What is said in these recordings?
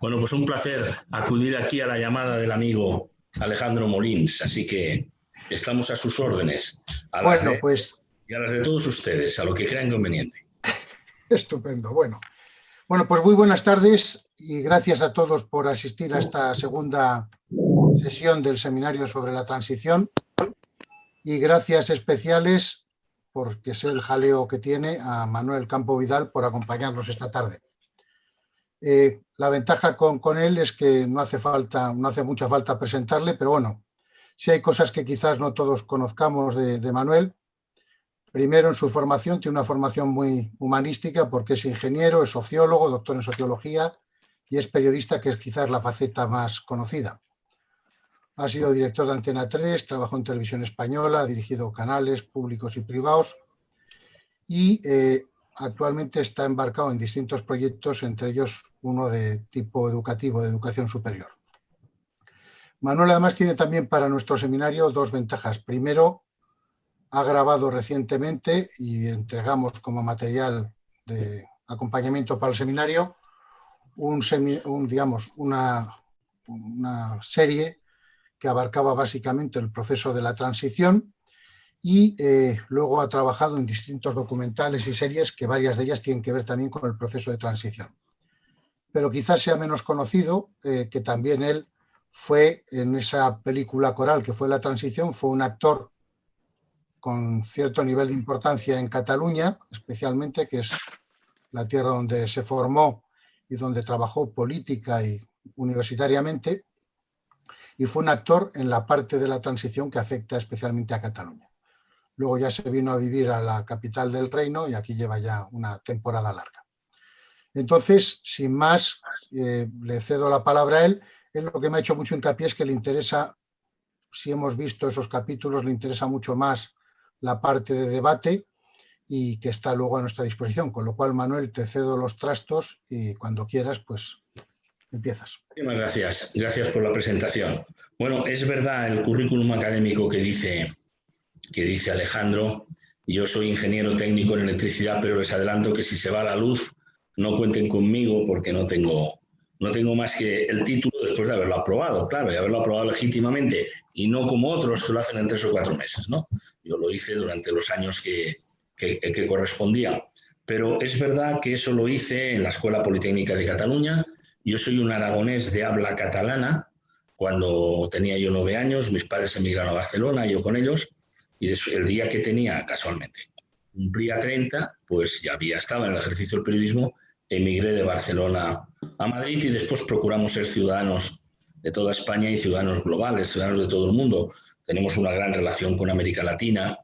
Bueno, pues un placer acudir aquí a la llamada del amigo Alejandro Molins, así que estamos a sus órdenes, a las Bueno, pues y a las de todos ustedes, a lo que crean conveniente. estupendo. Bueno, pues muy buenas tardes y gracias a todos por asistir a esta segunda sesión del seminario sobre la transición, y gracias especiales, porque sé el jaleo que tiene, a Manuel Campo Vidal por acompañarnos esta tarde. La ventaja con él es que no hace mucha falta presentarle, pero bueno, sí hay cosas que quizás no todos conozcamos de Manuel. Primero, en su formación, tiene una formación muy humanística porque es ingeniero, es sociólogo, doctor en sociología y es periodista, que es quizás la faceta más conocida. Ha sido director de Antena 3, trabajó en Televisión Española, ha dirigido canales públicos y privados y actualmente está embarcado en distintos proyectos, entre ellos uno de tipo educativo, de educación superior. Manuel además tiene también para nuestro seminario dos ventajas. Primero, ha grabado recientemente y entregamos como material de acompañamiento para el seminario una serie que abarcaba básicamente el proceso de la transición, y luego ha trabajado en distintos documentales y series que varias de ellas tienen que ver también con el proceso de transición. Pero quizás sea menos conocido que también él fue, en esa película coral que fue La Transición, fue un actor con cierto nivel de importancia en Cataluña, especialmente, que es la tierra donde se formó y donde trabajó política y universitariamente, y fue un actor en la parte de la transición que afecta especialmente a Cataluña. Luego ya se vino a vivir a la capital del reino y aquí lleva ya una temporada larga. Entonces, sin más, le cedo la palabra a él. Él lo que me ha hecho mucho hincapié es que le interesa, si hemos visto esos capítulos, le interesa mucho más la parte de debate y que está luego a nuestra disposición. Con lo cual, Manuel, te cedo los trastos y cuando quieras, pues empiezas. Muchísimas gracias. Gracias por la presentación. Bueno, es verdad el currículum académico que dice Alejandro. Yo soy ingeniero técnico en electricidad, pero les adelanto que si se va la luz, no cuenten conmigo porque no tengo más que el título después de haberlo aprobado, claro, y haberlo aprobado legítimamente, y no como otros que lo hacen en 3 o 4 meses, ¿no? Yo lo hice durante los años que correspondía. Pero es verdad que eso lo hice en la Escuela Politécnica de Cataluña. Yo soy un aragonés de habla catalana. Cuando tenía yo 9 años, mis padres emigraron a Barcelona, yo con ellos, y el día que cumplía 30, pues ya estaba en el ejercicio del periodismo, emigré de Barcelona a Madrid y después procuramos ser ciudadanos de toda España y ciudadanos globales, ciudadanos de todo el mundo. Tenemos una gran relación con América Latina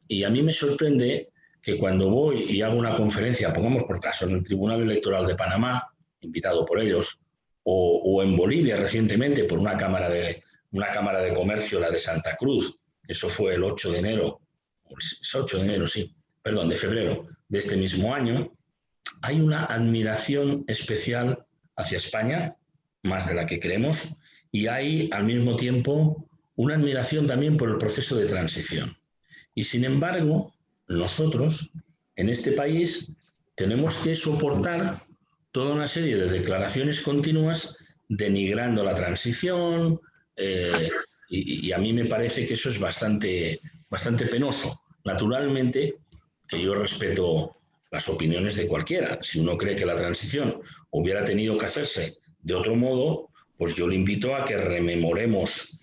y a mí me sorprende que cuando voy y hago una conferencia, pongamos por caso, en el Tribunal Electoral de Panamá, invitado por ellos, o en Bolivia recientemente por una cámara de comercio, la de Santa Cruz, eso fue el 8 de enero, de febrero de este mismo año, hay una admiración especial hacia España, más de la que creemos, y hay al mismo tiempo una admiración también por el proceso de transición. Y sin embargo, nosotros en este país tenemos que soportar toda una serie de declaraciones continuas denigrando la transición, y a mí me parece que eso es bastante penoso. Naturalmente, que yo respeto las opiniones de cualquiera. Si uno cree que la transición hubiera tenido que hacerse de otro modo, pues yo le invito a que rememoremos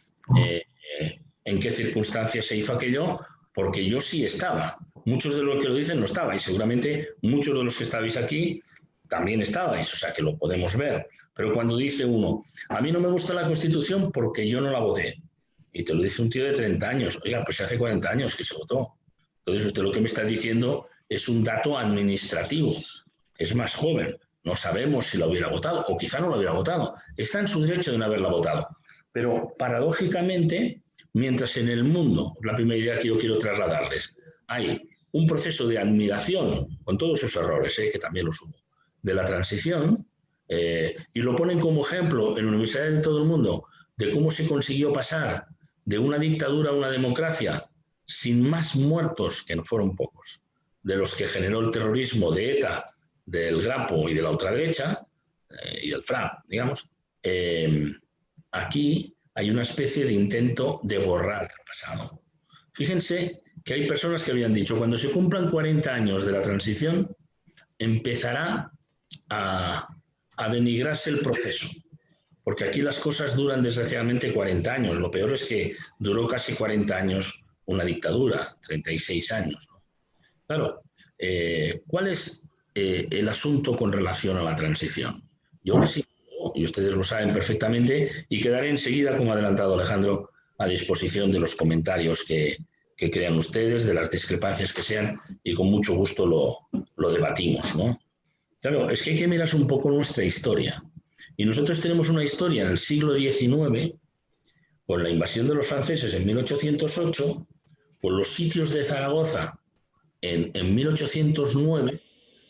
en qué circunstancias se hizo aquello, porque yo sí estaba. Muchos de los que lo dicen no estaban, y seguramente muchos de los que estabais aquí también estabais, o sea que lo podemos ver. Pero cuando dice uno, a mí no me gusta la Constitución porque yo no la voté, y te lo dice un tío de 30 años, oiga, pues hace 40 años que se votó. Entonces usted lo que me está diciendo es un dato administrativo, es más joven, no sabemos si la hubiera votado o quizá no la hubiera votado, está en su derecho de no haberla votado. Pero paradójicamente, mientras en el mundo, la primera idea que yo quiero trasladarles, hay un proceso de admiración, con todos sus errores, que también los hubo, de la transición, y lo ponen como ejemplo en universidades de todo el mundo de cómo se consiguió pasar de una dictadura a una democracia sin más muertos, que no fueron pocos, de los que generó el terrorismo de ETA, del Grapo y de la ultraderecha, y del FRA, digamos, aquí hay una especie de intento de borrar el pasado. Fíjense que hay personas que habían dicho, cuando se cumplan 40 años de la transición, empezará a denigrarse el proceso, porque aquí las cosas duran desgraciadamente 40 años. Lo peor es que duró casi 40 años una dictadura, 36 años, ¿no? Claro, ¿cuál es el asunto con relación a la transición? Yo les invito, y ustedes lo saben perfectamente, y quedaré enseguida, como ha adelantado Alejandro, a disposición de los comentarios que crean ustedes, de las discrepancias que sean, y con mucho gusto lo debatimos, ¿no? Claro, es que hay que mirar un poco nuestra historia. Y nosotros tenemos una historia en el siglo XIX, con la invasión de los franceses en 1808, con los sitios de Zaragoza en 1809,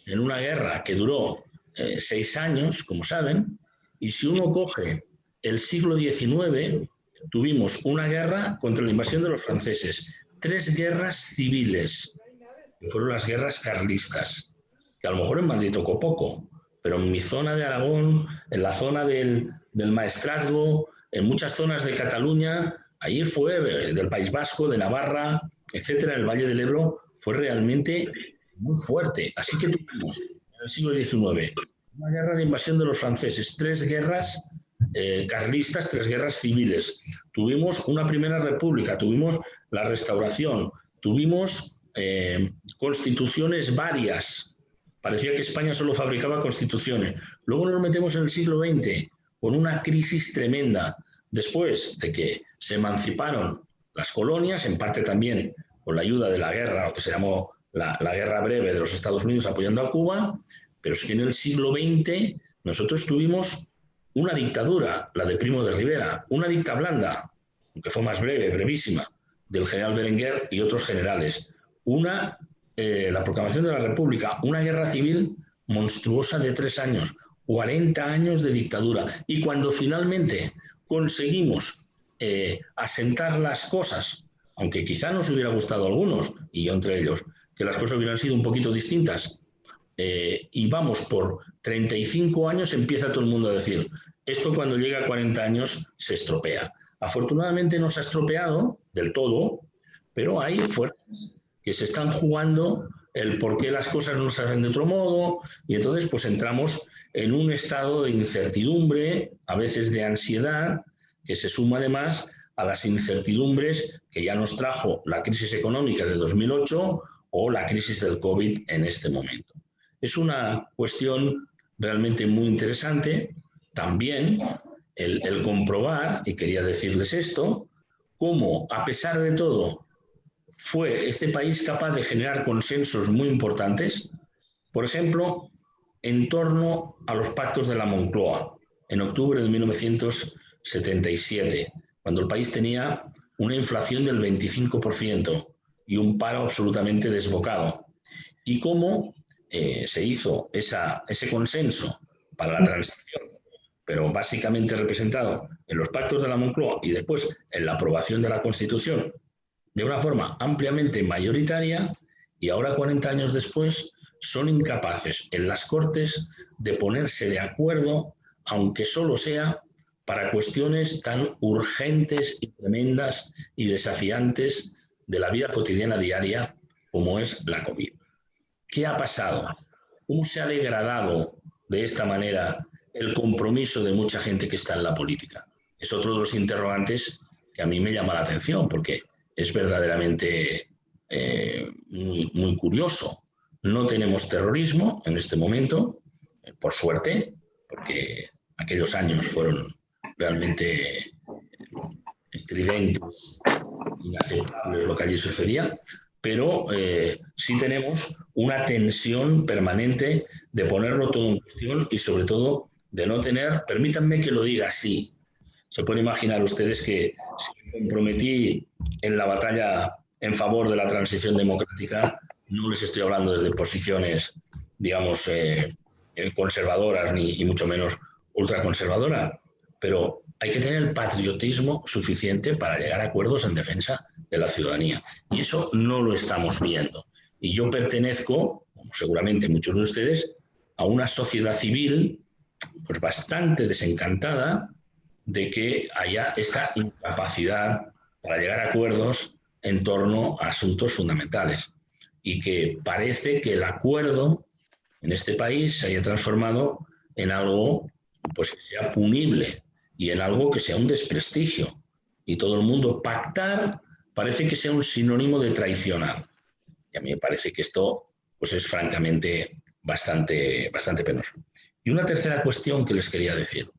en una guerra que duró 6 años, como saben, y si uno coge el siglo XIX, tuvimos una guerra contra la invasión de los franceses, 3 guerras civiles, que fueron las guerras carlistas, que a lo mejor en Madrid tocó poco, pero en mi zona de Aragón, en la zona del Maestrazgo, en muchas zonas de Cataluña, ahí fue, del País Vasco, de Navarra, etcétera, en el Valle del Ebro, fue realmente muy fuerte. Así que tuvimos en el siglo XIX una guerra de invasión de los franceses, 3 guerras carlistas, 3 guerras civiles. Tuvimos una primera república, tuvimos la restauración, tuvimos constituciones varias. Parecía que España solo fabricaba constituciones. Luego nos metemos en el siglo XX con una crisis tremenda. Después de que se emanciparon las colonias, en parte también con la ayuda de la guerra, lo que se llamó la guerra breve de los Estados Unidos apoyando a Cuba, pero es que en el siglo XX nosotros tuvimos una dictadura, la de Primo de Rivera, una dicta blanda, aunque fue más breve, brevísima, del general Berenguer y otros generales, la proclamación de la República, una guerra civil monstruosa de 3 años, 40 años de dictadura. Y cuando finalmente conseguimos asentar las cosas, aunque quizá nos hubiera gustado a algunos, y yo entre ellos, que las cosas hubieran sido un poquito distintas, y vamos por 35 años, empieza todo el mundo a decir, esto cuando llega a 40 años se estropea. Afortunadamente no se ha estropeado del todo, pero hay fuerzas que se están jugando el por qué las cosas no se hacen de otro modo, y entonces pues entramos en un estado de incertidumbre, a veces de ansiedad, que se suma además a las incertidumbres que ya nos trajo la crisis económica de 2008 o la crisis del COVID en este momento. Es una cuestión realmente muy interesante también el comprobar, y quería decirles esto, cómo a pesar de todo fue este país capaz de generar consensos muy importantes, por ejemplo, en torno a los pactos de la Moncloa, en octubre de 1977, cuando el país tenía una inflación del 25% y un paro absolutamente desbocado. Y cómo se hizo ese consenso para la transición, pero básicamente representado en los pactos de la Moncloa y después en la aprobación de la Constitución, de una forma ampliamente mayoritaria, y ahora 40 años después son incapaces en las Cortes de ponerse de acuerdo, aunque solo sea para cuestiones tan urgentes y tremendas y desafiantes de la vida cotidiana diaria como es la COVID. ¿Qué ha pasado? ¿Cómo se ha degradado de esta manera el compromiso de mucha gente que está en la política? Es otro de los interrogantes que a mí me llama la atención, porque es verdaderamente muy curioso. No tenemos terrorismo en este momento, por suerte, porque aquellos años fueron realmente estridentes, inaceptables lo que allí sucedía, pero sí tenemos una tensión permanente de ponerlo todo en cuestión y sobre todo de no tener, permítanme que lo diga así, se pueden imaginar ustedes que si me comprometí en la batalla en favor de la transición democrática, no les estoy hablando desde posiciones, digamos, conservadoras ni mucho menos ultraconservadoras, pero hay que tener el patriotismo suficiente para llegar a acuerdos en defensa de la ciudadanía. Y eso no lo estamos viendo. Y yo pertenezco, como seguramente muchos de ustedes, a una sociedad civil pues bastante desencantada de que haya esta incapacidad para llegar a acuerdos en torno a asuntos fundamentales y que parece que el acuerdo en este país se haya transformado en algo pues, que sea punible y en algo que sea un desprestigio. Y todo el mundo pactar parece que sea un sinónimo de traicionar. Y a mí me parece que esto pues, es francamente bastante penoso. Y una tercera cuestión que les quería decir.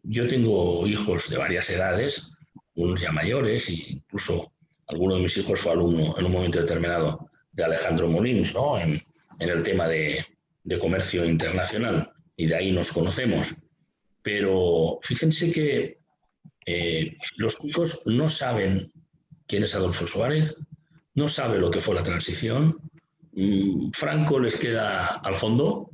Yo tengo hijos de varias edades, unos ya mayores, e incluso alguno de mis hijos fue alumno en un momento determinado de Alejandro Molins, ¿no? en el tema de comercio internacional, y de ahí nos conocemos. Pero fíjense que los chicos no saben quién es Adolfo Suárez, no saben lo que fue la transición, Franco les queda al fondo.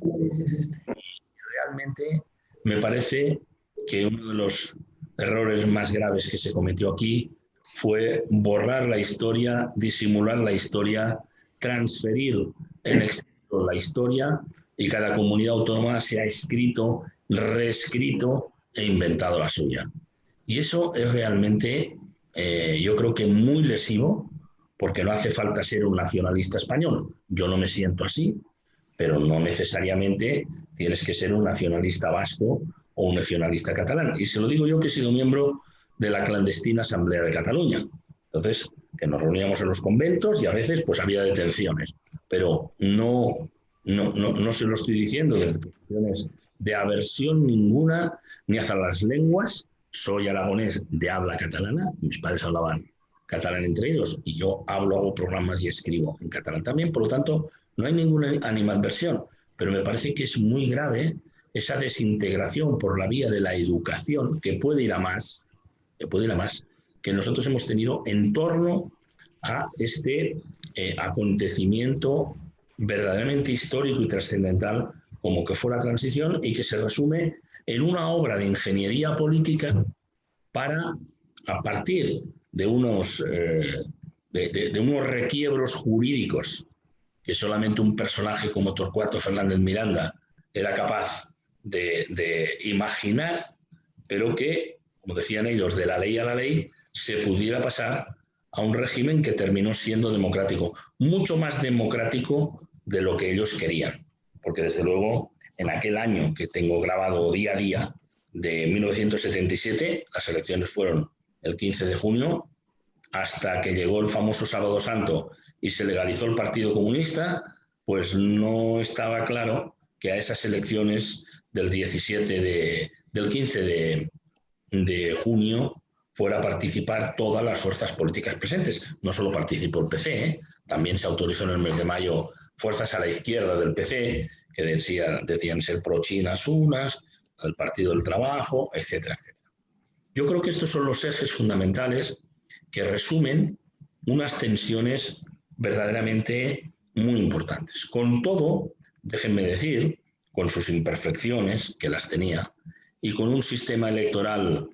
Realmente me parece que uno de los errores más graves que se cometió aquí fue borrar la historia, disimular la historia, transferir en exceso la historia, y cada comunidad autónoma se ha escrito, reescrito e inventado la suya. Y eso es realmente, yo creo que muy lesivo, porque no hace falta ser un nacionalista español. Yo no me siento así, pero no necesariamente tienes que ser un nacionalista vasco o un nacionalista catalán. Y se lo digo yo, que he sido miembro de la clandestina Asamblea de Cataluña. Entonces, que nos reuníamos en los conventos y a veces pues había detenciones. Pero no se lo estoy diciendo de detenciones de aversión ninguna, ni hacia las lenguas. Soy aragonés de habla catalana, mis padres hablaban catalán entre ellos, y yo hago programas y escribo en catalán también, por lo tanto, no hay ninguna animadversión, pero me parece que es muy grave esa desintegración por la vía de la educación, que puede ir a más, que nosotros hemos tenido en torno a este acontecimiento verdaderamente histórico y trascendental como que fue la transición, y que se resume en una obra de ingeniería política para, a partir de unos requiebros jurídicos que solamente un personaje como Torcuato Fernández Miranda era capaz de imaginar, pero que, como decían ellos, de la ley a la ley, se pudiera pasar a un régimen que terminó siendo democrático, mucho más democrático de lo que ellos querían. Porque desde luego, en aquel año que tengo grabado día a día, de 1977, las elecciones fueron el 15 de junio, hasta que llegó el famoso Sábado Santo y se legalizó el Partido Comunista, pues no estaba claro que a esas elecciones del 15 de junio fuera a participar todas las fuerzas políticas presentes. No solo participó el PC, también se autorizó en el mes de mayo fuerzas a la izquierda del PC, que decían ser pro-chinas unas, el Partido del Trabajo, etcétera, etcétera. Yo creo que estos son los ejes fundamentales que resumen unas tensiones verdaderamente muy importantes. Con todo, déjenme decir, con sus imperfecciones, que las tenía, y con un sistema electoral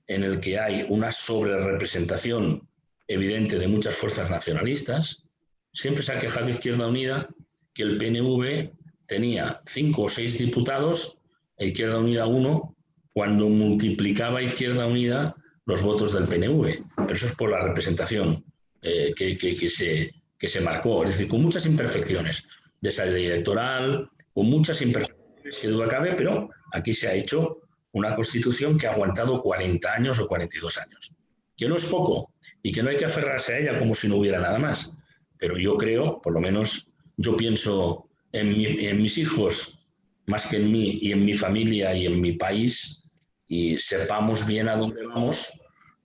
en el que hay una sobrerepresentación evidente de muchas fuerzas nacionalistas, siempre se ha quejado Izquierda Unida que el PNV tenía 5 o 6 diputados e Izquierda Unida 1, cuando multiplicaba Izquierda Unida los votos del PNV. Pero eso es por la representación que se marcó, es decir, con muchas imperfecciones de esa ley electoral, con muchas imperfecciones, que duda cabe, pero aquí se ha hecho una Constitución que ha aguantado 40 años o 42 años, que no es poco y que no hay que aferrarse a ella como si no hubiera nada más. Pero yo creo, por lo menos yo pienso en mis hijos más que en mí, y en mi familia y en mi país, y sepamos bien a dónde vamos,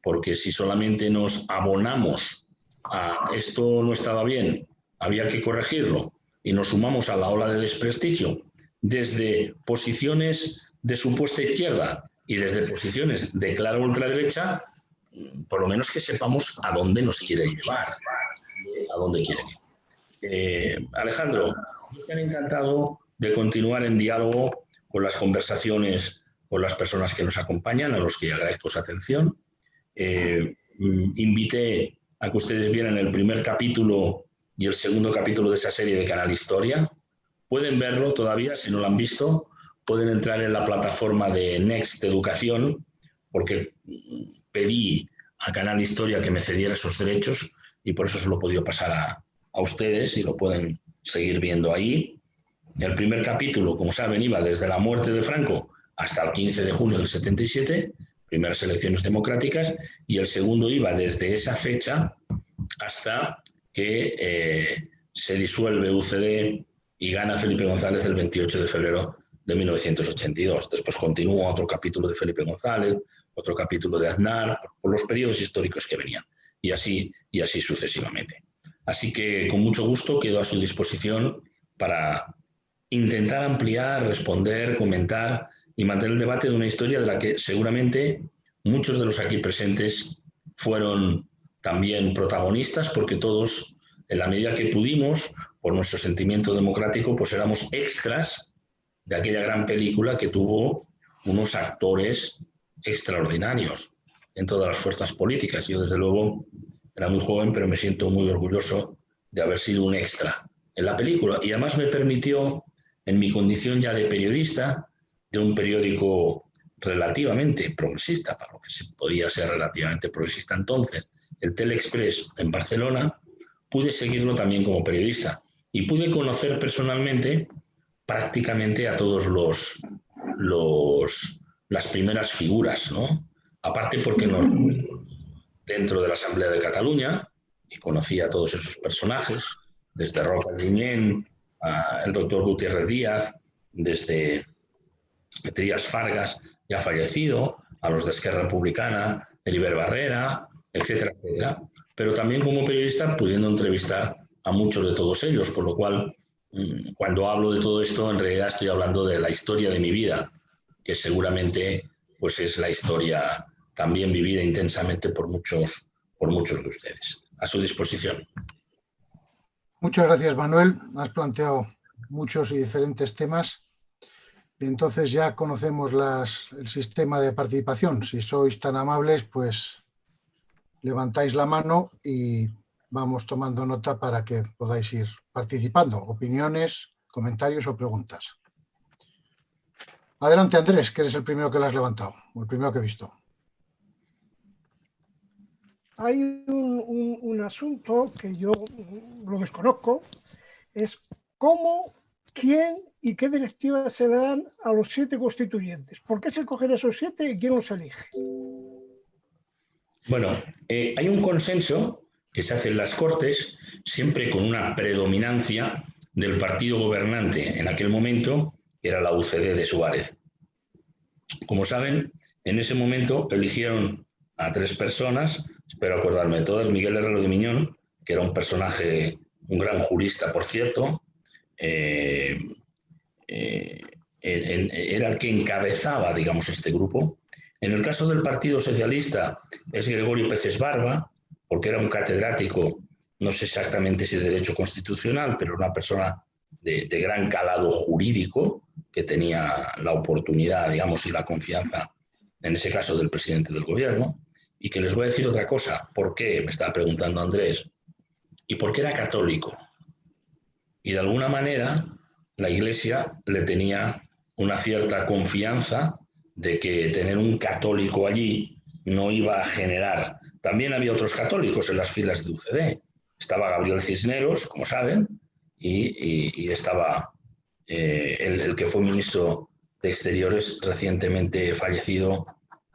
porque si solamente nos abonamos a esto no estaba bien, había que corregirlo, y nos sumamos a la ola de desprestigio desde posiciones de supuesta izquierda y desde posiciones de clara ultraderecha, por lo menos que sepamos a dónde nos quiere llevar, a dónde quiere ir. Alejandro, estoy encantado de continuar en diálogo con las conversaciones con las personas que nos acompañan, a los que agradezco su atención. Invité a que ustedes vieran el primer capítulo y el segundo capítulo de esa serie de Canal Historia. Pueden verlo todavía, si no lo han visto, pueden entrar en la plataforma de Next Educación, porque pedí a Canal Historia que me cediera esos derechos y por eso se lo he podido pasar a ustedes y lo pueden seguir viendo ahí. El primer capítulo, como saben, iba desde la muerte de Franco hasta el 15 de junio del 77, primeras elecciones democráticas, y el segundo iba desde esa fecha hasta que se disuelve UCD y gana Felipe González el 28 de febrero de 1982. Después continúa otro capítulo de Felipe González, otro capítulo de Aznar, por los periodos históricos que venían, y así sucesivamente. Así que con mucho gusto quedo a su disposición para intentar ampliar, responder, comentar y mantener el debate de una historia de la que seguramente muchos de los aquí presentes fueron también protagonistas, porque todos, en la medida que pudimos, por nuestro sentimiento democrático, pues éramos extras de aquella gran película que tuvo unos actores extraordinarios en todas las fuerzas políticas. Yo, desde luego, era muy joven, pero me siento muy orgulloso de haber sido un extra en la película. Y además me permitió, en mi condición ya de periodista, de un periódico relativamente progresista, para lo que se podía ser relativamente progresista entonces, el Telexpress en Barcelona, pude seguirlo también como periodista y pude conocer personalmente prácticamente a todos las primeras figuras, ¿no? Aparte porque dentro de la Asamblea de Cataluña, y conocí a todos esos personajes, desde Roca Junyent, el doctor Gutiérrez Díaz, desde Trías Fargas, ya fallecido, a los de Esquerra Republicana, Heribert Barrera, etcétera, etcétera. Pero también como periodista pudiendo entrevistar a muchos de todos ellos, con lo cual, cuando hablo de todo esto, en realidad estoy hablando de la historia de mi vida, que seguramente pues es la historia también vivida intensamente por muchos de ustedes. A su disposición. Muchas gracias, Manuel. Has planteado muchos y diferentes temas. Entonces ya conocemos el sistema de participación. Si sois tan amables, pues levantáis la mano y vamos tomando nota para que podáis ir participando. Opiniones, comentarios o preguntas. Adelante, Andrés, que eres el primero que lo has levantado, o el primero que he visto. Hay un asunto que yo lo desconozco, es cómo, quién y qué directivas se le dan a los 7 constituyentes. ¿Por qué se cogen esos 7 y quién los elige? Bueno, hay un consenso que se hace en las Cortes, siempre con una predominancia del partido gobernante en aquel momento, que era la UCD de Suárez. Como saben, en ese momento eligieron a 3 personas, espero acordarme de todas: Miguel Herrero de Miñón, que era un personaje, un gran jurista, por cierto, era el que encabezaba, digamos, este grupo. En el caso del Partido Socialista es Gregorio Peces Barba, porque era un catedrático, no sé exactamente si de Derecho Constitucional, pero una persona de gran calado jurídico, que tenía la oportunidad, digamos, y la confianza, en ese caso, del presidente del gobierno. Y que les voy a decir otra cosa. ¿Por qué? Me estaba preguntando Andrés. Y porque era católico. Y de alguna manera la Iglesia le tenía una cierta confianza de que tener un católico allí no iba a generar. También había otros católicos en las filas de UCD. Estaba Gabriel Cisneros, como saben, y estaba el que fue ministro de Exteriores recientemente fallecido,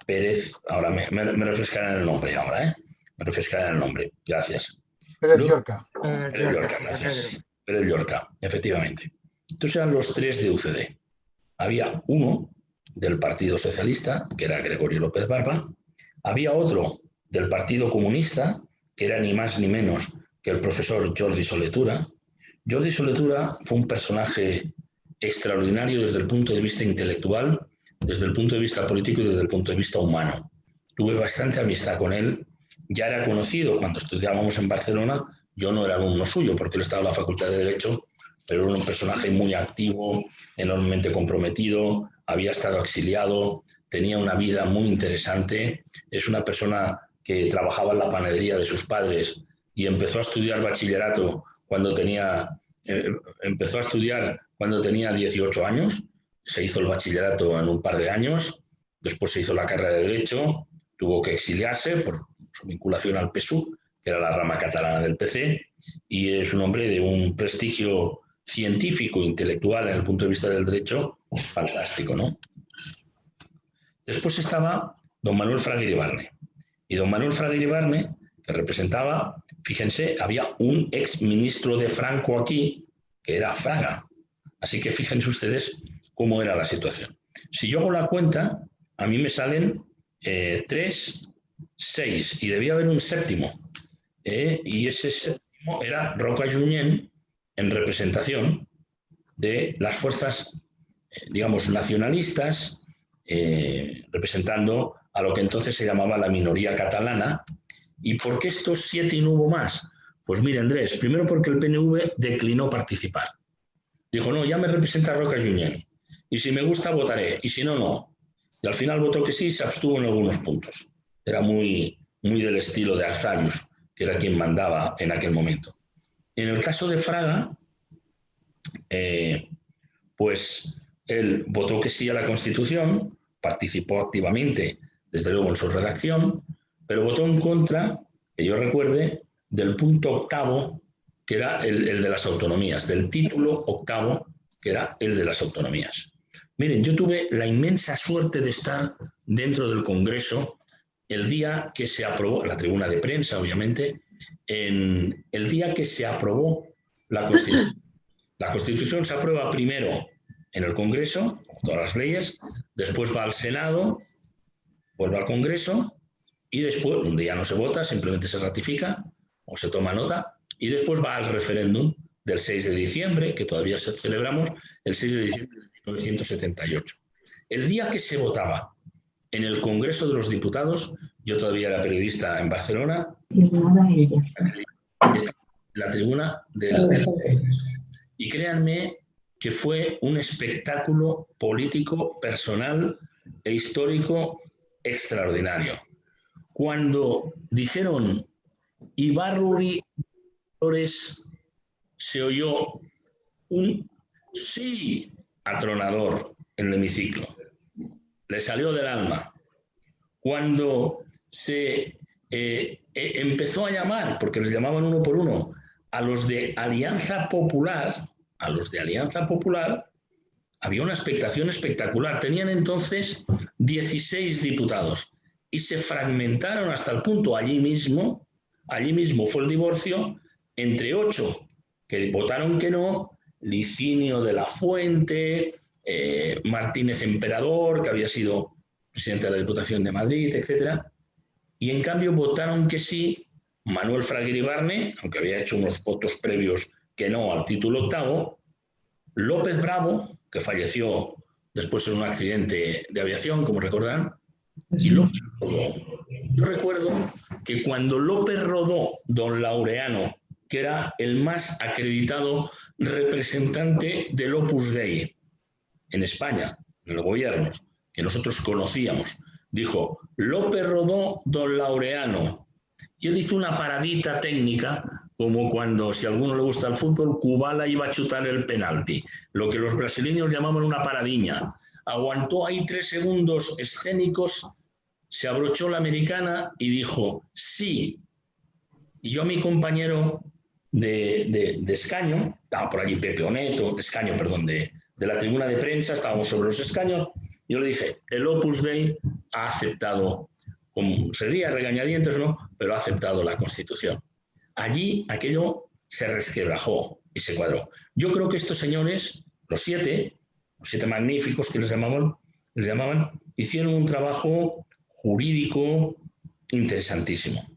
Pérez. Ahora me refrescarán el nombre ahora, ¿eh? Me refrescarán el nombre. Gracias. Pérez Llorca. Pérez Llorca, gracias. Pérez Llorca, efectivamente. Entonces eran los 3 de UCD. Había uno del Partido Socialista, que era Gregorio López Barba. Había otro del Partido Comunista, que era ni más ni menos que el profesor Jordi Soletura. Jordi Soletura fue un personaje extraordinario desde el punto de vista intelectual, desde el punto de vista político y desde el punto de vista humano. Tuve bastante amistad con él. Ya era conocido cuando estudiábamos en Barcelona. Yo no era alumno suyo porque él estaba en la Facultad de Derecho, pero era un personaje muy activo, enormemente comprometido, había estado exiliado, tenía una vida muy interesante. Es una persona que trabajaba en la panadería de sus padres y empezó a estudiar bachillerato cuando tenía 18 años. se hizo el bachillerato en un par de años, después se hizo la carrera de Derecho, tuvo que exiliarse por su vinculación al PSUV, que era la rama catalana del PC, y es un hombre de un prestigio científico e intelectual en el punto de vista del derecho fantástico, ¿no? Después estaba don Manuel Fraga Iribarne. Y don Manuel Fraga Iribarne, que representaba, fíjense, había un ex ministro de Franco aquí, que era Fraga. Así que fíjense ustedes cómo era la situación. Si yo hago la cuenta, a mí me salen 3, 6, y debía haber un séptimo. Y ese séptimo era Roca Junyent, en representación de las fuerzas, digamos, nacionalistas, representando a lo que entonces se llamaba la minoría catalana. ¿Y por qué estos 7 y no hubo más? Pues mire, Andrés, primero porque el PNV declinó participar. Dijo, no, ya me representa Roca Junyent, y si me gusta votaré, y si no, no. Y al final votó que sí, se abstuvo en algunos puntos. Era muy del estilo de Arzallus, que era quien mandaba en aquel momento. En el caso de Fraga, pues él votó que sí a la Constitución, participó activamente, desde luego, en su redacción, pero votó en contra, que yo recuerde, del punto 8º, que era el de las autonomías, del título 8º, que era el de las autonomías. Miren, yo tuve la inmensa suerte de estar dentro del Congreso el día que se aprobó, la tribuna de prensa, obviamente, en el día que se aprobó la Constitución. La Constitución se aprueba primero en el Congreso, como todas las leyes, después va al Senado, vuelve al Congreso, y después, un día no se vota, simplemente se ratifica o se toma nota, y después va al referéndum del 6 de diciembre, que todavía celebramos, el 6 de diciembre de 1978. El día que se votaba en el Congreso de los Diputados, yo todavía era periodista en Barcelona, la tribuna del y créanme que fue un espectáculo político, personal e histórico extraordinario. Cuando dijeron Ibarruri Flores, se oyó un sí atronador en el hemiciclo. Le salió del alma. Cuando se empezó a llamar, porque les llamaban uno por uno, a los de Alianza Popular, había una expectación espectacular. Tenían entonces 16 diputados y se fragmentaron hasta el punto, allí mismo fue el divorcio, entre 8 que votaron que no, Licinio de la Fuente, Martínez Emperador, que había sido presidente de la Diputación de Madrid, etc. Y en cambio votaron que sí Manuel Fraga Iribarne, aunque había hecho unos votos previos que no al título 8º, López Bravo, que falleció después en un accidente de aviación, como recordarán, y López Rodó. Yo recuerdo que cuando López Rodó, don Laureano, que era el más acreditado representante del Opus Dei en España, en los gobiernos, que nosotros conocíamos, dijo, López Rodó, don Laureano. Y él hizo una paradita técnica, como cuando, si a alguno le gusta el fútbol, Kubala iba a chutar el penalti, lo que los brasileños llamaban una paradiña. Aguantó ahí 3 segundos escénicos, se abrochó la americana y dijo, sí. Y yo a mi compañero de escaño, estaba por allí Pepe Oneto, de la tribuna de prensa, estábamos sobre los escaños, yo le dije, el Opus Dei ha aceptado, como sería regañadientes, ¿no?, pero ha aceptado la Constitución. Allí aquello se resquebrajó y se cuadró. Yo creo que estos señores, los 7 magníficos que les llamaban, hicieron un trabajo jurídico interesantísimo.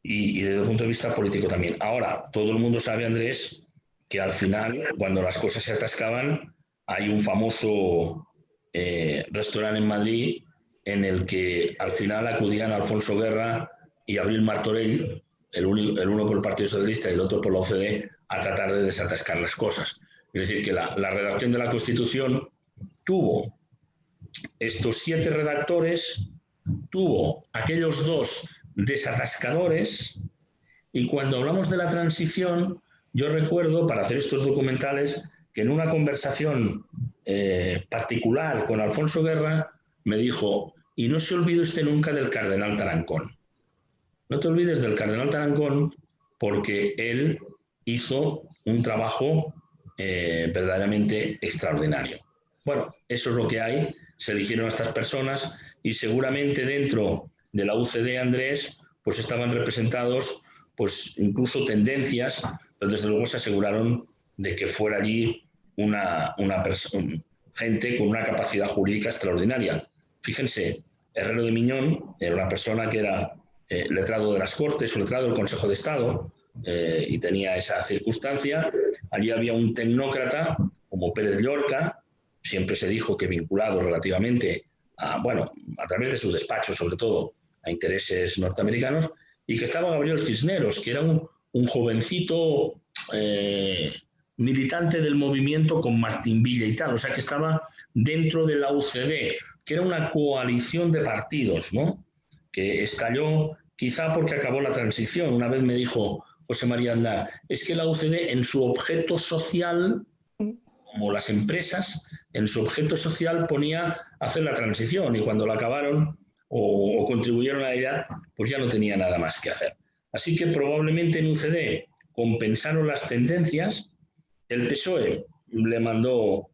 Y desde el punto de vista político también. Ahora, todo el mundo sabe, Andrés, que al final, cuando las cosas se atascaban, hay un famoso restaurante en Madrid en el que al final acudían Alfonso Guerra y Abril Martorell, el uno por el Partido Socialista y el otro por la OCDE, a tratar de desatascar las cosas. Es decir, que la redacción de la Constitución tuvo estos 7 redactores, tuvo aquellos 2 desatascadores, y cuando hablamos de la transición, yo recuerdo, para hacer estos documentales, que en una conversación particular con Alfonso Guerra, me dijo, y no se olvide usted nunca del cardenal Tarancón. No te olvides del cardenal Tarancón porque él hizo un trabajo verdaderamente extraordinario. Bueno, eso es lo que hay. Se eligieron a estas personas y seguramente dentro de la UCD, Andrés, pues estaban representados pues incluso tendencias, pero desde luego se aseguraron de que fuera allí una gente con una capacidad jurídica extraordinaria. Fíjense, Herrero de Miñón era una persona que era letrado de las Cortes o letrado del Consejo de Estado y tenía esa circunstancia. Allí había un tecnócrata como Pérez Llorca, siempre se dijo que vinculado relativamente a, bueno, a través de sus despachos, sobre todo, a intereses norteamericanos, y que estaba Gabriel Cisneros, que era un jovencito militante del movimiento con Martín Villa y tal, o sea que estaba dentro de la UCD, que era una coalición de partidos, ¿no? Que estalló quizá porque acabó la transición. Una vez me dijo José María Aznar, es que la UCD en su objeto social, como las empresas, en su objeto social ponía hacer la transición y cuando la acabaron o contribuyeron a ella, pues ya no tenía nada más que hacer. Así que probablemente en UCD compensaron las tendencias. El PSOE le mandó,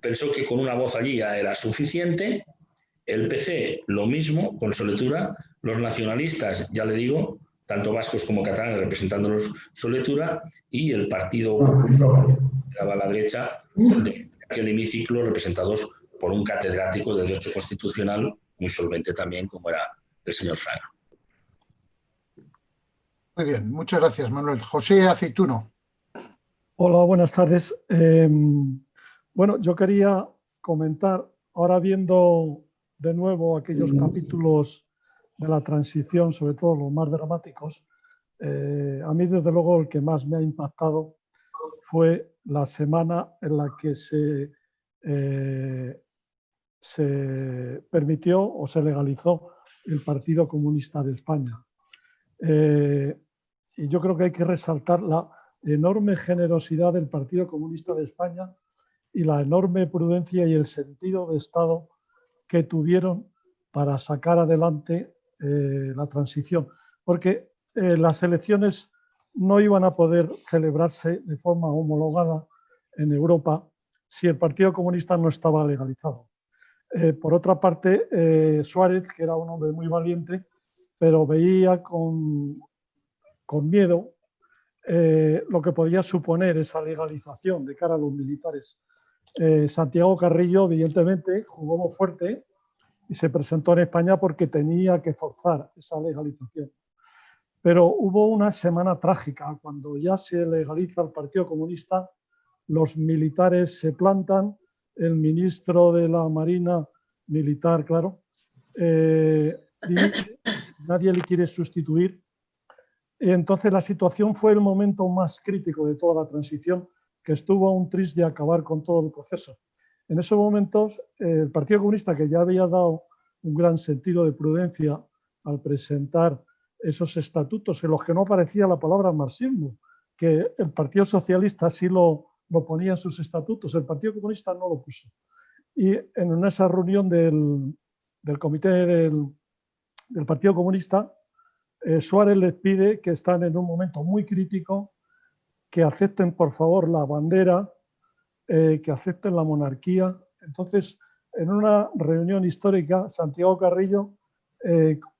pensó que con una voz allí ya era suficiente. El PC lo mismo, con Soletura. Los nacionalistas, ya le digo, tanto vascos como catalanes representándolos Soletura, y el Partido Popular, que daba a la derecha de aquel hemiciclo, representados por un catedrático de Derecho Constitucional muy solvente también, como era el señor Fraga. Muy bien, muchas gracias, Manuel. José Aceituno. Hola, buenas tardes. Bueno, yo quería comentar, ahora viendo de nuevo aquellos capítulos de la transición, sobre todo los más dramáticos, a mí desde luego el que más me ha impactado fue la semana en la que se permitió o se legalizó el Partido Comunista de España. Y yo creo que hay que resaltar la enorme generosidad del Partido Comunista de España y la enorme prudencia y el sentido de Estado que tuvieron para sacar adelante la transición. Porque las elecciones no iban a poder celebrarse de forma homologada en Europa si el Partido Comunista no estaba legalizado. Por otra parte, Suárez, que era un hombre muy valiente, pero veía con miedo lo que podía suponer esa legalización de cara a los militares. Santiago Carrillo, evidentemente, jugó fuerte y se presentó en España porque tenía que forzar esa legalización. Pero hubo una semana trágica. Cuando ya se legaliza el Partido Comunista, los militares se plantan, el ministro de la Marina militar, claro, nadie le quiere sustituir. Entonces la situación fue el momento más crítico de toda la transición, que estuvo a un tris de acabar con todo el proceso. En esos momentos, el Partido Comunista, que ya había dado un gran sentido de prudencia al presentar esos estatutos en los que no aparecía la palabra marxismo, que el Partido Socialista sí lo ponía en sus estatutos, el Partido Comunista no lo puso. Y en esa reunión del comité del Partido Comunista, Suárez les pide, que están en un momento muy crítico, que acepten por favor la bandera, que acepten la monarquía. Entonces, en una reunión histórica, Santiago Carrillo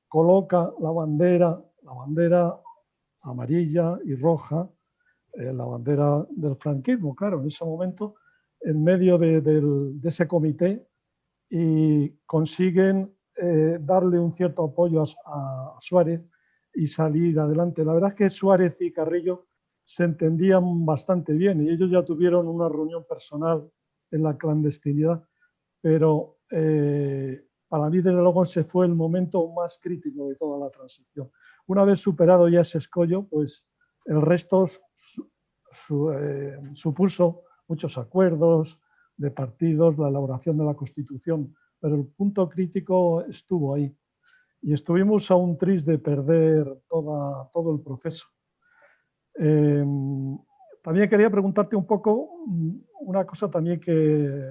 coloca la bandera amarilla y roja, la bandera del franquismo, claro, en ese momento, en medio de ese comité, y consiguen darle un cierto apoyo a Suárez y salir adelante. La verdad es que Suárez y Carrillo se entendían bastante bien y ellos ya tuvieron una reunión personal en la clandestinidad, pero para mí desde luego ese fue el momento más crítico de toda la transición. Una vez superado ya ese escollo, pues el resto supuso muchos acuerdos de partidos, la elaboración de la Constitución, pero el punto crítico estuvo ahí. Y estuvimos a un tris de perder todo el proceso. También quería preguntarte un poco una cosa también que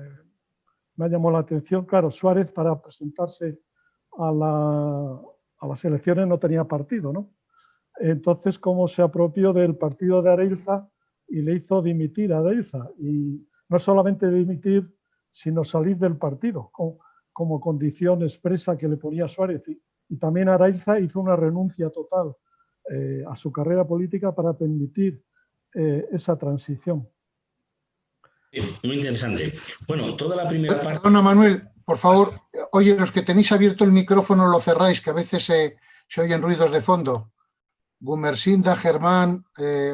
me ha llamado la atención. Claro, Suárez para presentarse a las elecciones no tenía partido, ¿no? Entonces, ¿cómo se apropió del partido de Areilza y le hizo dimitir a Areilza? Y no solamente dimitir, sino salir del partido, como condición expresa que le ponía Suárez. Y también Areilza hizo una renuncia total a su carrera política para permitir esa transición. Muy interesante. Bueno, toda la primera parte... Perdona, Manuel, por favor, oye, los que tenéis abierto el micrófono lo cerráis, que a veces se oyen ruidos de fondo. Gumersinda, Germán,